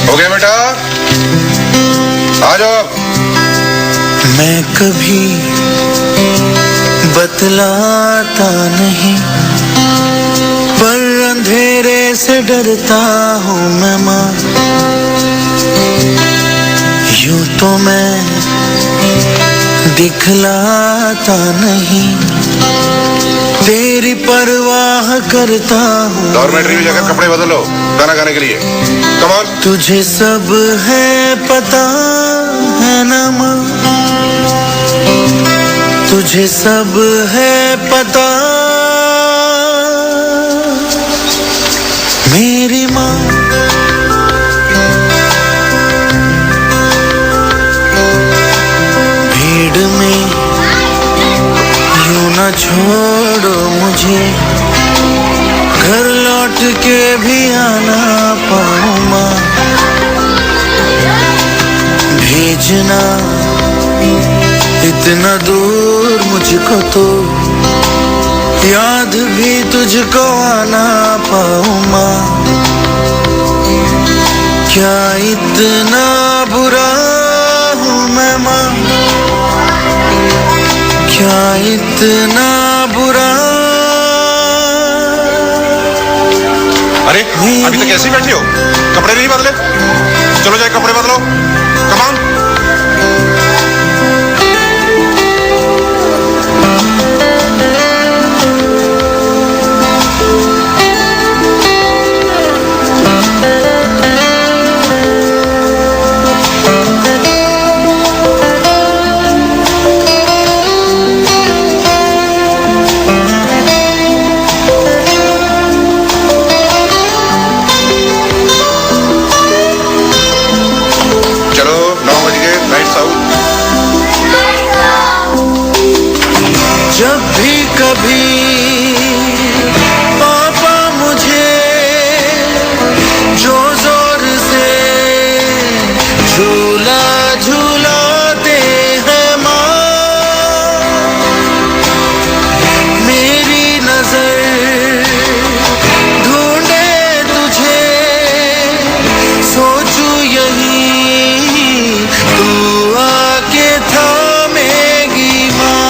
हो गया बेटा, आ जाओ। मैं कभी बतलाता नहीं, पर अंधेरे से डरता हूँ मैं माँ। यूं तो मैं दिखलाता नहीं, तेरी परवाह करता हूँ। डॉर्मेट्री में जाकर कपड़े बदलो खाना खाने के लिए। Come on. तुझे सब है पता है ना माँ, तुझे सब है पता मेरी माँ। भीड़ में यूं न छोड़ो मुझे, घर लौट के भी आना पाऊँ माँ। भेजना इतना दूर मुझको तो याद भी तुझको आना पाऊँ माँ। क्या इतना बुरा हूँ मैं माँ, क्या इतना बुरा। अरे अभी तक ऐसे ही बैठी हो, कपड़े नहीं बदले? चलो जाए कपड़े बदलो। Come on. कभी पापा मुझे जो जोर से झूला झूलाते हैं माँ, मेरी नजर ढूंढे तुझे, सोचूं यही तू आके थामेगी माँ।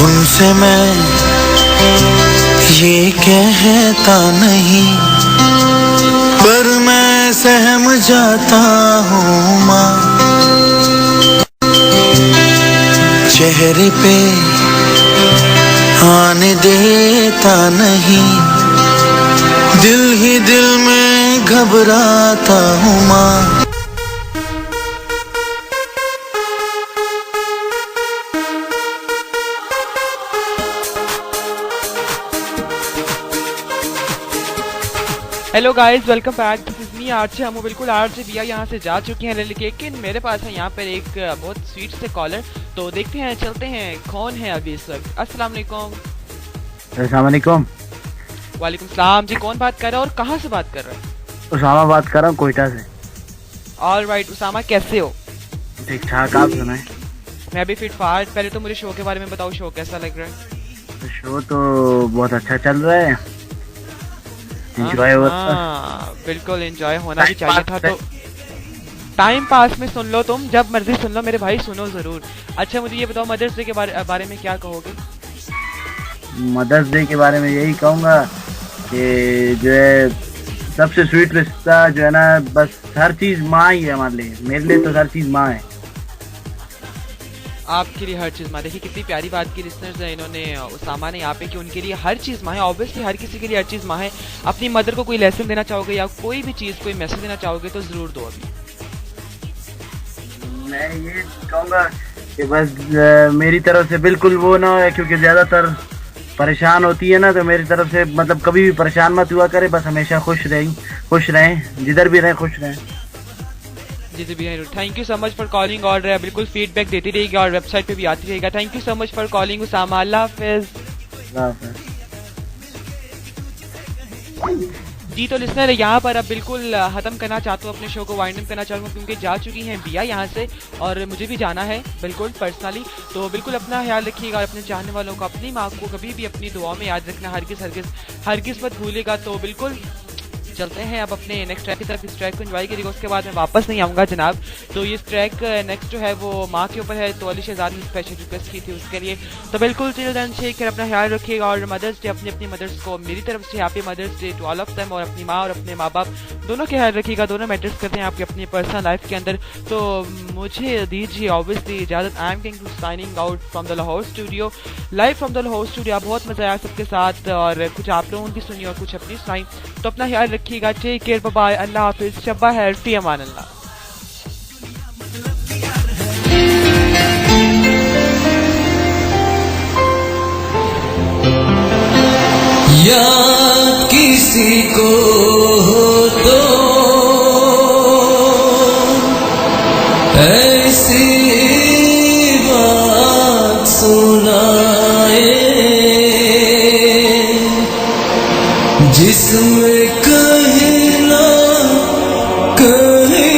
उनसे मैं ये कहता नहीं, पर मैं सहम जाता हूँ माँ। चेहरे पे आने देता नहीं, दिल ही दिल में घबराता हूँ माँ। Hello guys, welcome back. This is me RJ. हम बिल्कुल आरजे दिया यहाँ से जा चुके हैं, लेकिन मेरे पास है यहाँ पर एक बहुत स्वीट से कॉलर। तो देखते हैं, चलते हैं कौन है अभी इस वक्त। अस्सलाम वालेकुम। अस्सलाम वालेकुम। वालेकुम सलाम जी। कौन बात कर रहा है और कहाँ से बात कर रहा है? उसामा बात कर रहा हूँ, कोयटा से। ऑल राइट उसामा, कैसे हो? ठीक ठाक, आप सुनाएं। मैं भी फिट फाट। पहले तो मुझे शो के बारे में बताओ, शो कैसा लग रहा है? शो तो बहुत अच्छा चल रहा है, एंजॉय हो रहा है। बिल्कुल एंजॉय होना भी चाहिए था। तो टाइम पास में सुन लो, तुम जब मर्जी सुन लो मेरे भाई, सुनो जरूर। अच्छा मुझे ये बताओ, मदर्स डे के बारे में क्या कहोगे? मदर्स डे के बारे में यही कहूँगा कि जो है सबसे स्वीट रिश्ता जो है ना, बस हर चीज माँ ही है हमारे लिए। मेरे लिए तो हर चीज माँ है। आपके लिए हर चीज माँ। देखिए कितनी प्यारी बात की लिसनर्स है इन्होंने, उसामा ने यहाँ पे, कि उनके लिए हर चीज माँ है। ऑब्वियसली हर किसी के लिए हर चीज माँ है। अपनी मदर को कोई लेसन देना चाहोगे या कोई भी चीज, कोई मैसेज देना चाहोगे तो जरूर दो अभी। मैं ये कहूँगा कि बस मेरी तरफ से बिल्कुल वो ना है, क्योंकि ज्यादातर परेशान होती है ना, तो मेरी तरफ से मतलब कभी भी परेशान मत हुआ करे। बस हमेशा खुश रहें, जिधर भी रहें खुश रहें। जी भैया, thank you so much for calling. और बिल्कुल फीडबैक देती रहेगी और वेबसाइट पे भी आती रहेगा। Thank you so much for calling Usama. अल्लाह हाफिज। जी तो लिसनर, यहाँ पर अब बिल्कुल खत्म करना चाहता हूँ अपने शो को, वाइंड अप करना चाहूँगा, क्योंकि जा चुकी हैं बिया यहाँ से और मुझे भी जाना है बिल्कुल पर्सनली। तो बिल्कुल अपना ख्याल रखिएगा और अपने चाहने वालों को, अपनी माँ को कभी भी अपनी दुआ में याद रखना, हरगिज़ मत भूलेगा। तो बिल्कुल चलते हैं अब अपने नेक्स्ट ट्रैक की तरफ। इस ट्रैक को एंजॉय करिएगा, उसके बाद मैं वापस नहीं आऊँगा जनाब। तो ये ट्रैक नेक्स्ट जो है वो माँ के ऊपर है, तो अली शहजाद ने स्पेशल रिक्वेस्ट की थी उसके लिए। तो बिल्कुल टिल देन टेक केयर, अपना ख्याल रखिएगा। और मदर्स डे अपनी मदर्स को मेरी तरफ से happy Mother's Day to all of them. और अपनी माँ और अपने माँ बाप दोनों के ख्याल रखिएगा, दोनों मैटर्स करते हैं आपकी अपनी पर्सनल लाइफ के अंदर। तो मुझे दीजिए ऑब्वियसली इजाज़त। I am going to signing out from the Lahore studio, live from the Lahore studio. बहुत मजा आया सबके साथ, और कुछ आप लोगों की सुनी और कुछ अपनी सुनाई। तो अपना ख्याल रखिएगा, टेक केयर, बाय, अल्लाह हाफिज, शब्बा खैर, फी अमान अल्लाह। या किसी को तो ऐसी बात सुनाए जिसमें कहीं ना कहीं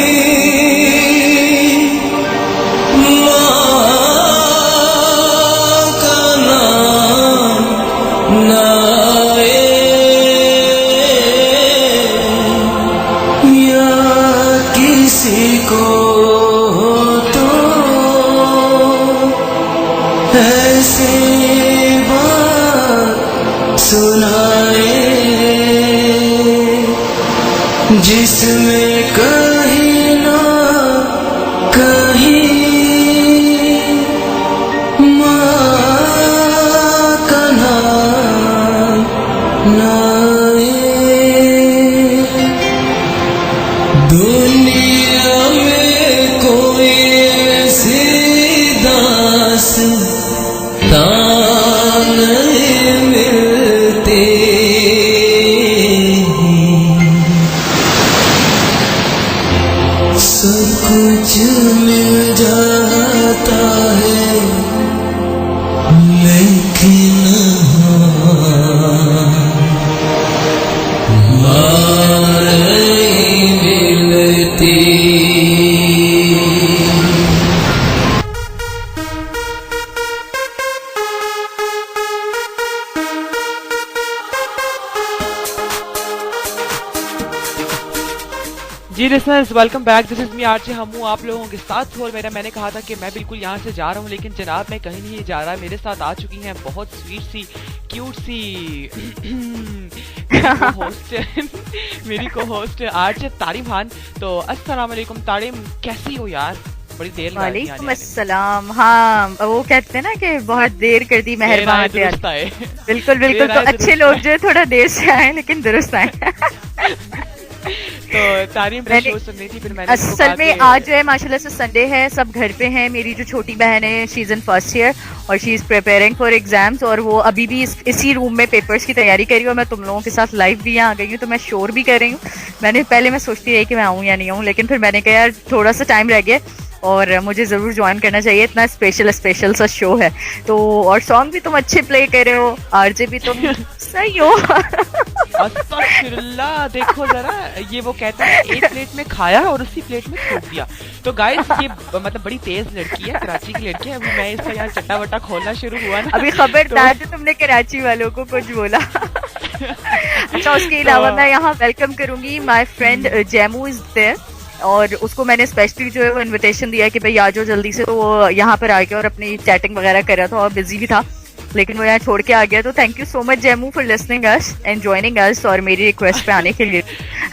माँ का नाम ना आए, या किसी को तो ऐसी बात सुनाए जिसमें कहीं ना कहीं माँ का नाम ना आए। दुनिया में कोई ऐसी दास्तान नहीं मिलती सब कुछ मिल जाता है लेकिन हार नहीं मिलती। जी listeners, welcome back. This is me RJ Hamu आप लोगों के साथ। और मैंने कहा था कि मैं बिल्कुल यहाँ से जा रहा हूँ, लेकिन जनाब मैं कहीं नहीं जा रहा। मेरे साथ आ चुकी हैं बहुत स्वीट सी क्यूट सी मेरी को होस्ट आरजे तारिम खान। तो अस्सलाम वालेकुम तारिम, कैसी हो यार? बड़ी देर लगा दी आने वालेकुम अस्सलाम। हाँ, वो कहते हैं ना कि बहुत देर कर दी मेहरबान। बिल्कुल बिल्कुल। तो अच्छे लोग जो है थोड़ा देर से आए लेकिन दुरुस्त आए। तो तारीम शो सुन रही थी, फिर मैंने असल में आज जो है माशाल्लाह से संडे है, सब घर पे हैं। मेरी जो छोटी बहन है she is in first year और she is preparing for exams, और वो अभी भी इसी रूम में पेपर्स की तैयारी कर रही हूँ। मैं तुम लोगों के साथ लाइव भी यहाँ आ गई हूँ, तो मैं शोर भी कर रही हूँ। मैं सोचती रही कि मैं आऊँ या नहीं आऊँ, लेकिन फिर मैंने कहा यार थोड़ा सा टाइम रह गया और मुझे जरूर ज्वाइन करना चाहिए, इतना स्पेशल सा शो है। तो और सॉन्ग भी तुम अच्छे प्ले कर रहे हो, आरजे भी तुम सही हो। अस्तगफिरुल्लाह, देखो जरा, ये वो कहते हैं एक प्लेट में खाया और उसी प्लेट में थूक दिया। तो गाइस ये मतलब बड़ी तेज लड़की है, कराची की लड़की है। अभी मैं इसका यार चट्टा वट्टा खोलना शुरू हुआ ना, अभी खबरदार तो तुमने कराची वालों को कुछ बोला। अच्छा, उसके अलावा मैं यहाँ वेलकम करूंगी माय फ्रेंड जैमू इज देयर, और उसको मैंने स्पेशली जो है वो इनविटेशन दिया है कि भाई आ जाओ जल्दी से। तो वो यहाँ पर आ गया और अपनी चैटिंग वगैरह कर रहा था और बिजी भी था, लेकिन वो यहाँ छोड़ के आ गया। तो thank you so much Jaimu for listening us and joining us, और मेरी रिक्वेस्ट पे आने के लिए।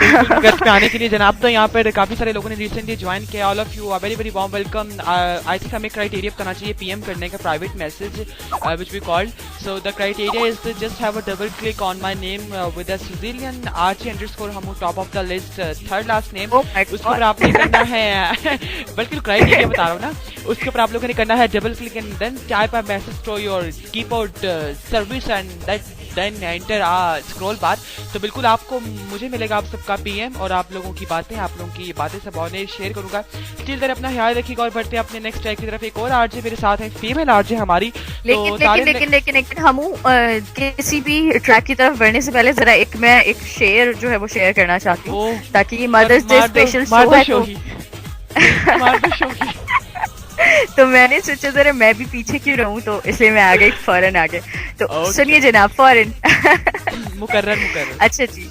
रिक्वेस्ट पे आने के लिए जनाब। तो यहाँ पर काफी सारे लोगों ने रिसेंटली ज्वाइन किया। All of you are very very warm welcome. I think हमें क्राइटेरिया बताना चाहिए पीएम करने का, private message which we called. So the criteria is to just have a double click on my name with a सिजिलियन RJ_हमू top of the list, third last name. उसके ऊपर आपने करना है बल्कि क्राइटेरिया बता रहा हूँ ना, उसके ऊपर आप लोगों ने करना है double click and then type a message to your keyboard service and then enter scroll bar. तो बिल्कुल आपको मुझे मिलेगा आप सबका पीएम, और आप लोगों की बातें सब और शेयर करूंगा। स्टिल देयर अपना ख्याल रखिएगा और बढ़ते हैं अपने नेक्स्ट ट्रैक की तरफ। एक और आरजे मेरे साथ है, फीमेल आरजे हमारी। लेकिन हम किसी भी ट्रैक की तरफ बढ़ने से पहले जरा मैं एक शेयर जो है वो शेयर करना चाहती हूँ, ताकि मदर्स डे स्पेशल शो है तो मैंने सोचा जरा मैं भी पीछे क्यों रहूं, तो इसलिए मैं आ गई, फौरन आ गए। तो सुनिए जनाब, फौरन मुकर्रर। अच्छा जी,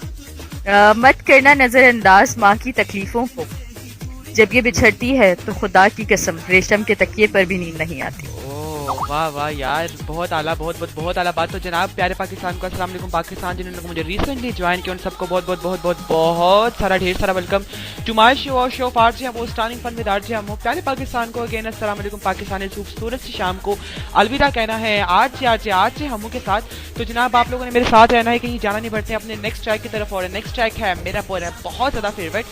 मत करना नजरअंदाज माँ की तकलीफों को, जब ये बिछड़ती है तो खुदा की कसम रेशम के तकिए पर भी नींद नहीं आती। वाह वाह यार, बहुत आला, बहुत आला बात। तो जनाब प्यारे पाकिस्तान को अस्सलाम वालेकुम पाकिस्तान, जिन्होंने मुझे रिसेंटली ज्वाइन किया उन सबको बहुत सारा ढेर सारा वेलकम टू माय शो और शो ऑफ आरजे हमू स्टार्टिंग फन विद आरजे हमू। प्यारे पाकिस्तान को अगेन अस्सलाम वालेकुम पाकिस्तान। इस खूबसूरत सी शाम को अलविदा कहना है आज हमू के साथ। तो जनाब आप लोगों ने मेरे साथ रहना है, कहीं जाना नहीं पड़ते अपने नेक्स्ट ट्रैक की तरफ। और नेक्स्ट ट्रैक है मेरा बहुत ज्यादा फेवरेट,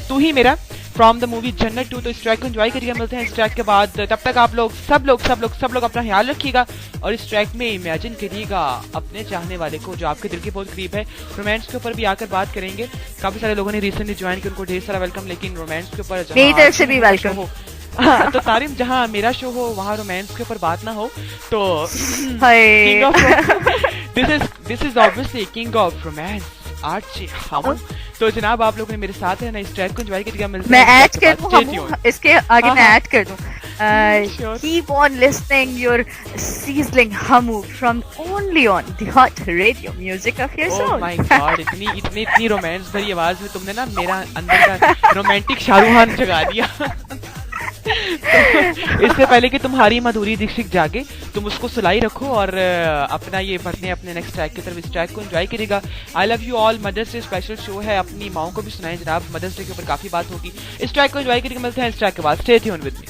तू ही मेरा, फ्रॉम द मूवी जन्नत 2। तो इस ट्रैक को एंजॉय करिएगा, मिलते हैं इस ट्रैक के बाद। तब तक आप लोग सब लोग अपना ख्याल रखिएगा और इस ट्रैक में इमेजिन करिएगा अपने चाहने वाले को जो आपके दिल के बहुत करीब है। रोमांस के ऊपर भी आकर बात करेंगे। काफी सारे लोगों ने रिसेंटली ज्वाइन किया, उनको ढेर सारा वेलकम। लेकिन रोमांस के ऊपर मेरी तरफ से भी वेलकम हो। तो तारिम, जहाँ मेरा शो हो वहाँ रोमांस के ऊपर बात ना हो, तो this is obviously king of romance RJ हमू। तो जनाब आप लोगों ने मेरे साथ है ना, इस ट्रैक को एंजॉय करिएगा। मैं ऐड कर दूं, इसके आगे मैं ऐड कर दूं, keep on listening your sizzling hamu from only on the hot radio music of your soul। Oh my God, इतनी रोमांस भरी आवाज में तुमने ना मेरा अंदर का रोमांटिक शाहरुख खान जगा दिया। तो इससे पहले कि तुम्हारी माधुरी दीक्षित जागे, तुम उसको सुलाई रखो और अपना ये बढ़ने अपने नेक्स्ट ट्रैक की तरफ। इस ट्रैक को एंजॉय करिएगा। I love you all, Mother's Day special show है, अपनी माओ को भी सुनाएं जनाब। मदर्स डे के ऊपर काफी बात होगी। इस ट्रैक को एंजॉय करिएगा, मिलते हैं इस ट्रैक के बाद। Stay tuned with me.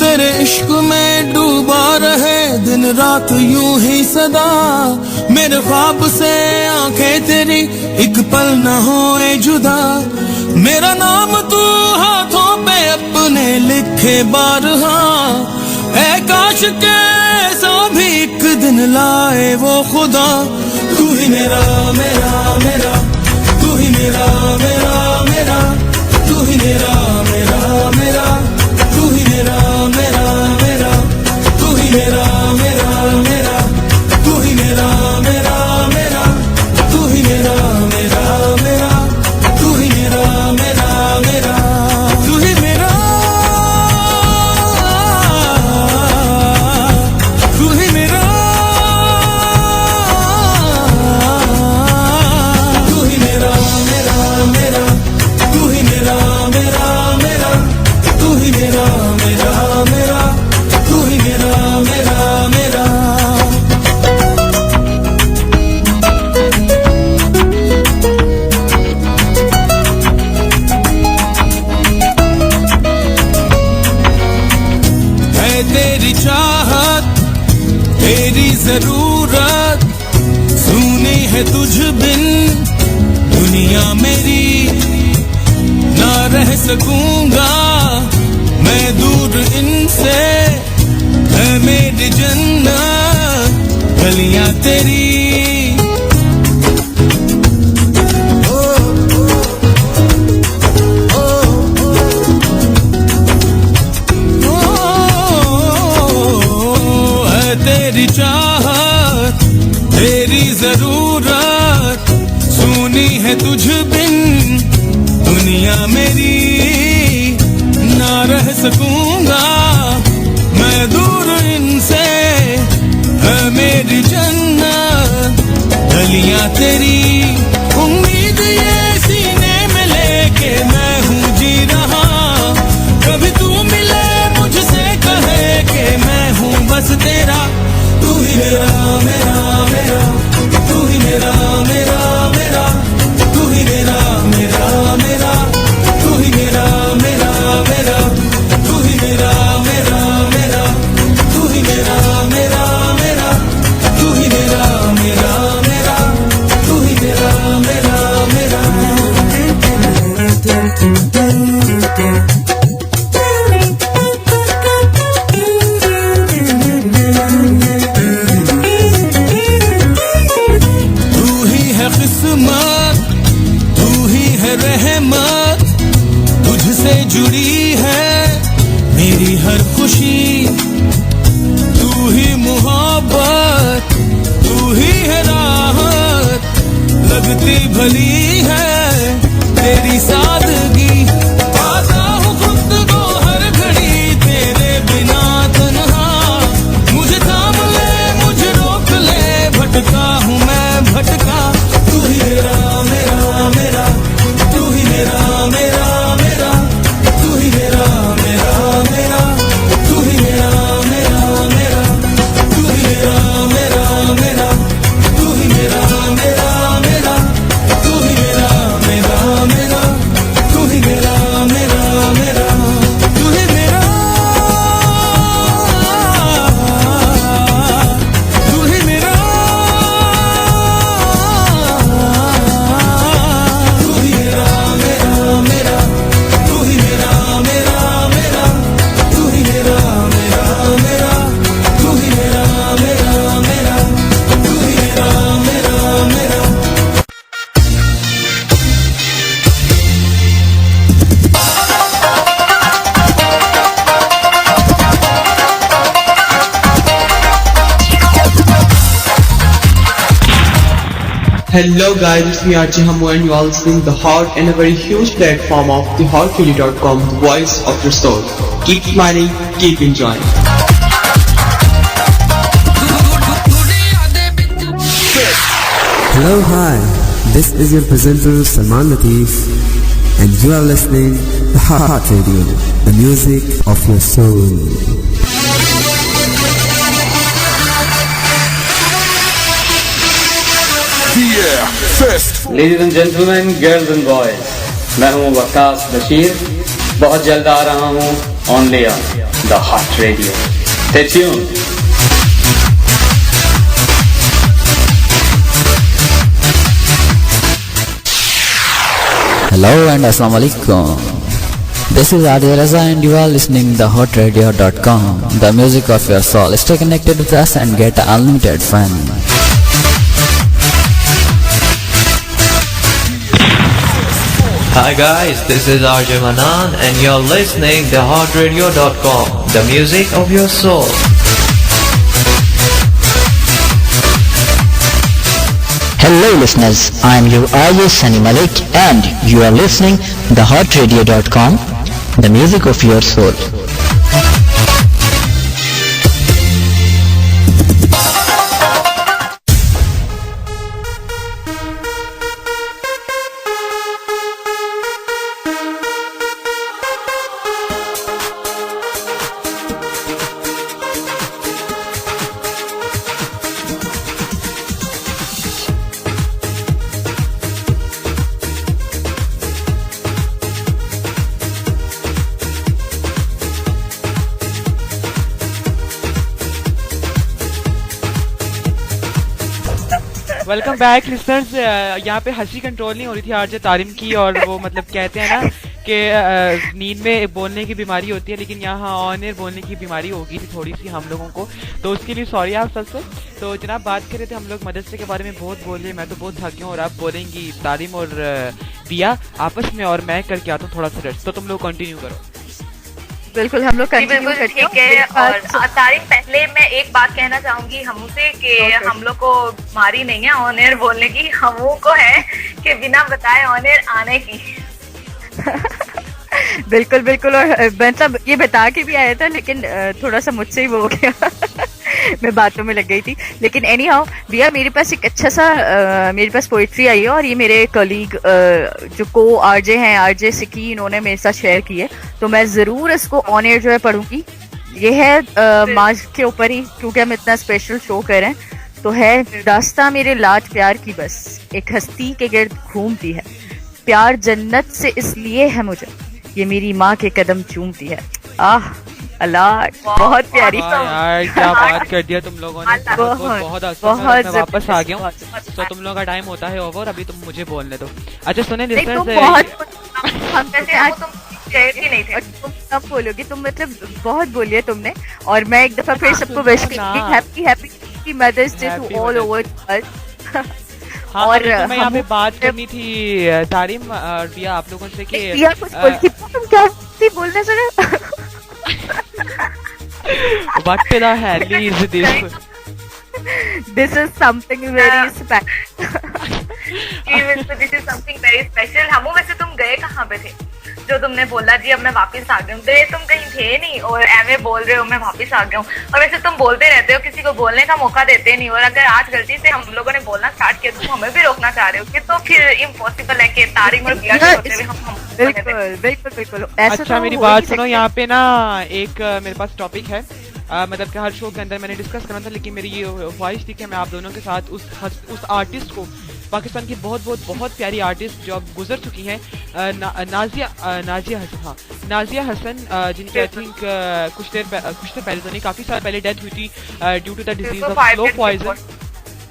तेरे इश्क में डूबा रहे दिन रात यूं ही सदा, मेरे ख्वाब से आंखें तेरी एक पल न होए जुदा। मेरा नाम तू हाथों पे अपने मैंने लिखे बारहा, ऐ काश के ऐसा भी एक दिन लाए वो खुदा। तू ही मेरा मेरा मेरा, तू ही मेरा मेरा मेरा, तू ही मेरा मेरा मेरा, तू ही मेरा मेरा मेरा, तू ही मेरा मेरा मेरा, तू ही मेरा मेरा मेरा, तू ही मेरा मेरा मेरा, तू ही मेरा मेरा मेरा, तू ही मेरा, तू ही मेरा, तू ही मेरा मेरा मेरा, तू ही मेरा मेरा मेरा, तू ही मेरा मेरा मेरा, तू ही मेरा मेरा मेरा। है तेरी चाहत, तेरी जरूरत, सुनी है तुझ बिन दुनिया मेरी, ना रह सकूंगा मैं दूर इनसे, है मेरी जन्नत गलियां तेरी। है तेरी चाहत, तेरी जरूरत, सुनी है तुझ बिन दुनिया मेरी, ना रह सकूंगा मैं दूर इनसे, है मेरी जन्नत गलियां तेरी। उम्मीद ये सीने में लेके मैं हूँ जी रहा, कभी तू मिले मुझसे कहे कि मैं हूँ बस तेरा। तू ही मेरा मेरा मेरा, तू ही मेरा मेरा मेरा, तू ही मेरा मेरा मेरा, तू ही मेरा मेरा मेरा, तू ही मेरा मेरा मेरा, तू ही मेरा मेरा मेरा, तू ही मेरा मेरा मेरा, तू ही मेरा मेरा मेरा। तू ही है किस्मत, तू ही है रहमत, तुझसे जुड़ी है मेरी हर खुशी। तू ही मोहब्बत, तू ही है राहत, लगती भली है तेरी सादगी। पाता हूँ खुद को हर घड़ी तेरे बिना तन्हा, मुझे थाम ले मुझे रोक ले, भटका हूँ मैं भटका। तू ही मेरा मेरा मेरा, तू ही मेरा मेरा मेरा, तू ही मेरा मेरा मेरा, तू ही मेरा मेरा मेरा, तू ही मेरा मेरा मेरा, तू ही मेरा मेरा मेरा, तू ही मेरा मेरा मेरा, तू ही मेरा मेरा मेरा, तू ही मेरा, तू ही मेरा, तू ही मेरा मेरा मेरा, तू ही मेरा मेरा मेरा, तू ही मेरा मेरा मेरा, तू ही मेरा मेरा मेरा, तू ही मेरा मेरा मेरा। Hello guys, it's me RJ Hamu and you are listening the hot and a very huge platform of thehotphilly.com, the voice of your soul. Keep smiling, keep enjoying. Hello, hi. This is your presenter Salman Latif, and you are listening to Heart Radio, the music of your soul. Ladies and gentlemen, girls and boys, मैं हूँ वकास बशीर, बहुत जल्द आ रहा हूँ only on the Heart Radio. Stay tuned. Hello and Assalamu alaikum. This is RJ Raza and you are listening the hotradio.com, the music of your soul. Stay connected with us and get unlimited fun. Hi guys, this is RJ Manan and you're listening the hotradio.com, the music of your soul. Hello listeners, I am your RJ Sunny Malik and you are listening the hotradio.com, the music of your soul. Welcome back listeners. यहाँ पे हंसी control नहीं हो रही थी RJ Tarim की, और वो मतलब कहते हैं ना कि नींद में बोलने की बीमारी होती है, लेकिन यहाँ ऑन एयर बोलने की बीमारी हो गई थी थोड़ी सी हम लोगों को, तो उसके लिए सॉरी आप सबसे। तो जनाब बात कर रहे थे हम लोग मदरसे के बारे में, बहुत बोल रहे, मैं तो बहुत थक गया हूँ और आप बोलेंगी तारिम और बिया आपस में, और मैं करके आता हूँ थोड़ा सा रेस्ट, तो तुम लोग कंटिन्यू करो। बिल्कुल हम लोग कंटिन्यू करते हैं। ठीक है। और तारिक, पहले मैं एक बात कहना चाहूंगी हमू से कि हम लोग को मारी नहीं है ऑन एयर बोलने की, हमू को है कि बिना बताए ऑन एयर आने की। बिल्कुल बिल्कुल, और मतलब ये बता के भी आया था, लेकिन थोड़ा सा मुझसे ही वो हो गया मैं बातों में लग गई थी। लेकिन एनी हाउ भैया, मेरे पास एक अच्छा सा मेरे पास पोइट्री आई है, और ये मेरे कलीग जो को आरजे हैं, आरजे सिकी, इन्होंने मेरे साथ शेयर की है, तो मैं जरूर इसको ऑन एयर जो है पढ़ूंगी। ये है मार्च के ऊपर ही, क्योंकि हम इतना स्पेशल शो कर रहे हैं, तो है दास्तां मेरे लाड प्यार की, बस एक हस्ती के गिर्द घूमती है, प्यार जन्नत से इसलिए है मुझे, ये मेरी माँ के कदम चूमती है। आह अल्लाह, बहुत प्यारी। यार क्या बात कर दिया तुम लोगों ने, बहुत मैं वापस आ गया हूँ। तो तुम लोगों का टाइम होता है ओवर, अभी तुम मुझे बोलने दो। अच्छा सुने लिसनर्स, हम वैसे आज नहीं थे, तुम कब बोलोगे, तुम मतलब बहुत बोलिए तुमने, और मैं एक दफा फिर सबको विश करूंगी happy happy Mother's Day to all over world. हाँ, और मैं यहाँ पे बात करनी थी तारिम और बिया आप लोगों से कि बिया कुछ बोलती, तुम क्या बोलने से What the hell is this? This is something very special. This is something very special. हमू वैसे तुम गए कहाँ पे थे जो तुमने बोला जी अब मैं वापस आ गया हूँ? गए तुम कहीं थे नहीं और एमए बोल रहे हो मैं वापस आ गया हूँ। और वैसे तुम बोलते रहते हो, किसी को बोलने का मौका देते नहीं, और अगर आज गलती से हम लोगों ने बोलना स्टार्ट किया तुम हमें भी रोकना चाह रहे हो कि, तो फिर इम्पॉसिबल है कि तारिक और बिया के होते हुए हम बिल्कुल बिल्कुल बिल्कुल। अच्छा मेरी बात सुनो, यहाँ पे ना एक मेरे पास टॉपिक है, मतलब कि हर शो के अंदर मैंने डिस्कस करना था, लेकिन मेरी ये ख्वाहिश थी कि मैं आप दोनों के साथ उस आर्टिस्ट को, पाकिस्तान की बहुत प्यारी आर्टिस्ट जो अब गुजर चुकी हैं, नाजिया हसन, जिनकी आई थिंक कुछ देर पहले तो नहीं, काफ़ी साल पहले डेथ हुई थी due to the disease of slow poison.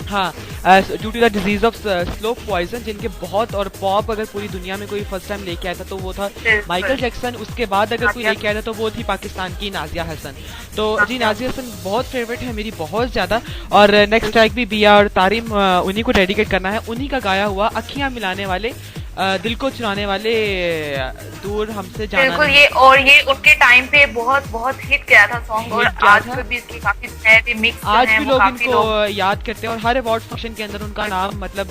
हाँ, due to the disease of slow poison, जिनके बहुत, और पॉप अगर पूरी दुनिया में कोई फर्स्ट टाइम लेके आया था तो वो था माइकल जैक्सन, उसके बाद अगर कोई लेके आया था तो वो थी पाकिस्तान की नाजिया हसन। तो जी नाजिया हसन बहुत फेवरेट है मेरी, बहुत ज़्यादा, और नेक्स्ट ट्रैक भी बिया और तारिम उन्हीं को डेडिकेट करना है, उन्हीं का गाया हुआ अखियाँ मिलाने वाले, दिल को चुराने वाले, दूर हमसे जाना। बिल्कुल, ये उनके टाइम पे बहुत हिट किया था सॉन्ग, और आज भी इसकी काफी मिक्स, आज भी लोग इनको याद करते हैं, और हर अवार्ड फंक्शन के अंदर उनका नाम मतलब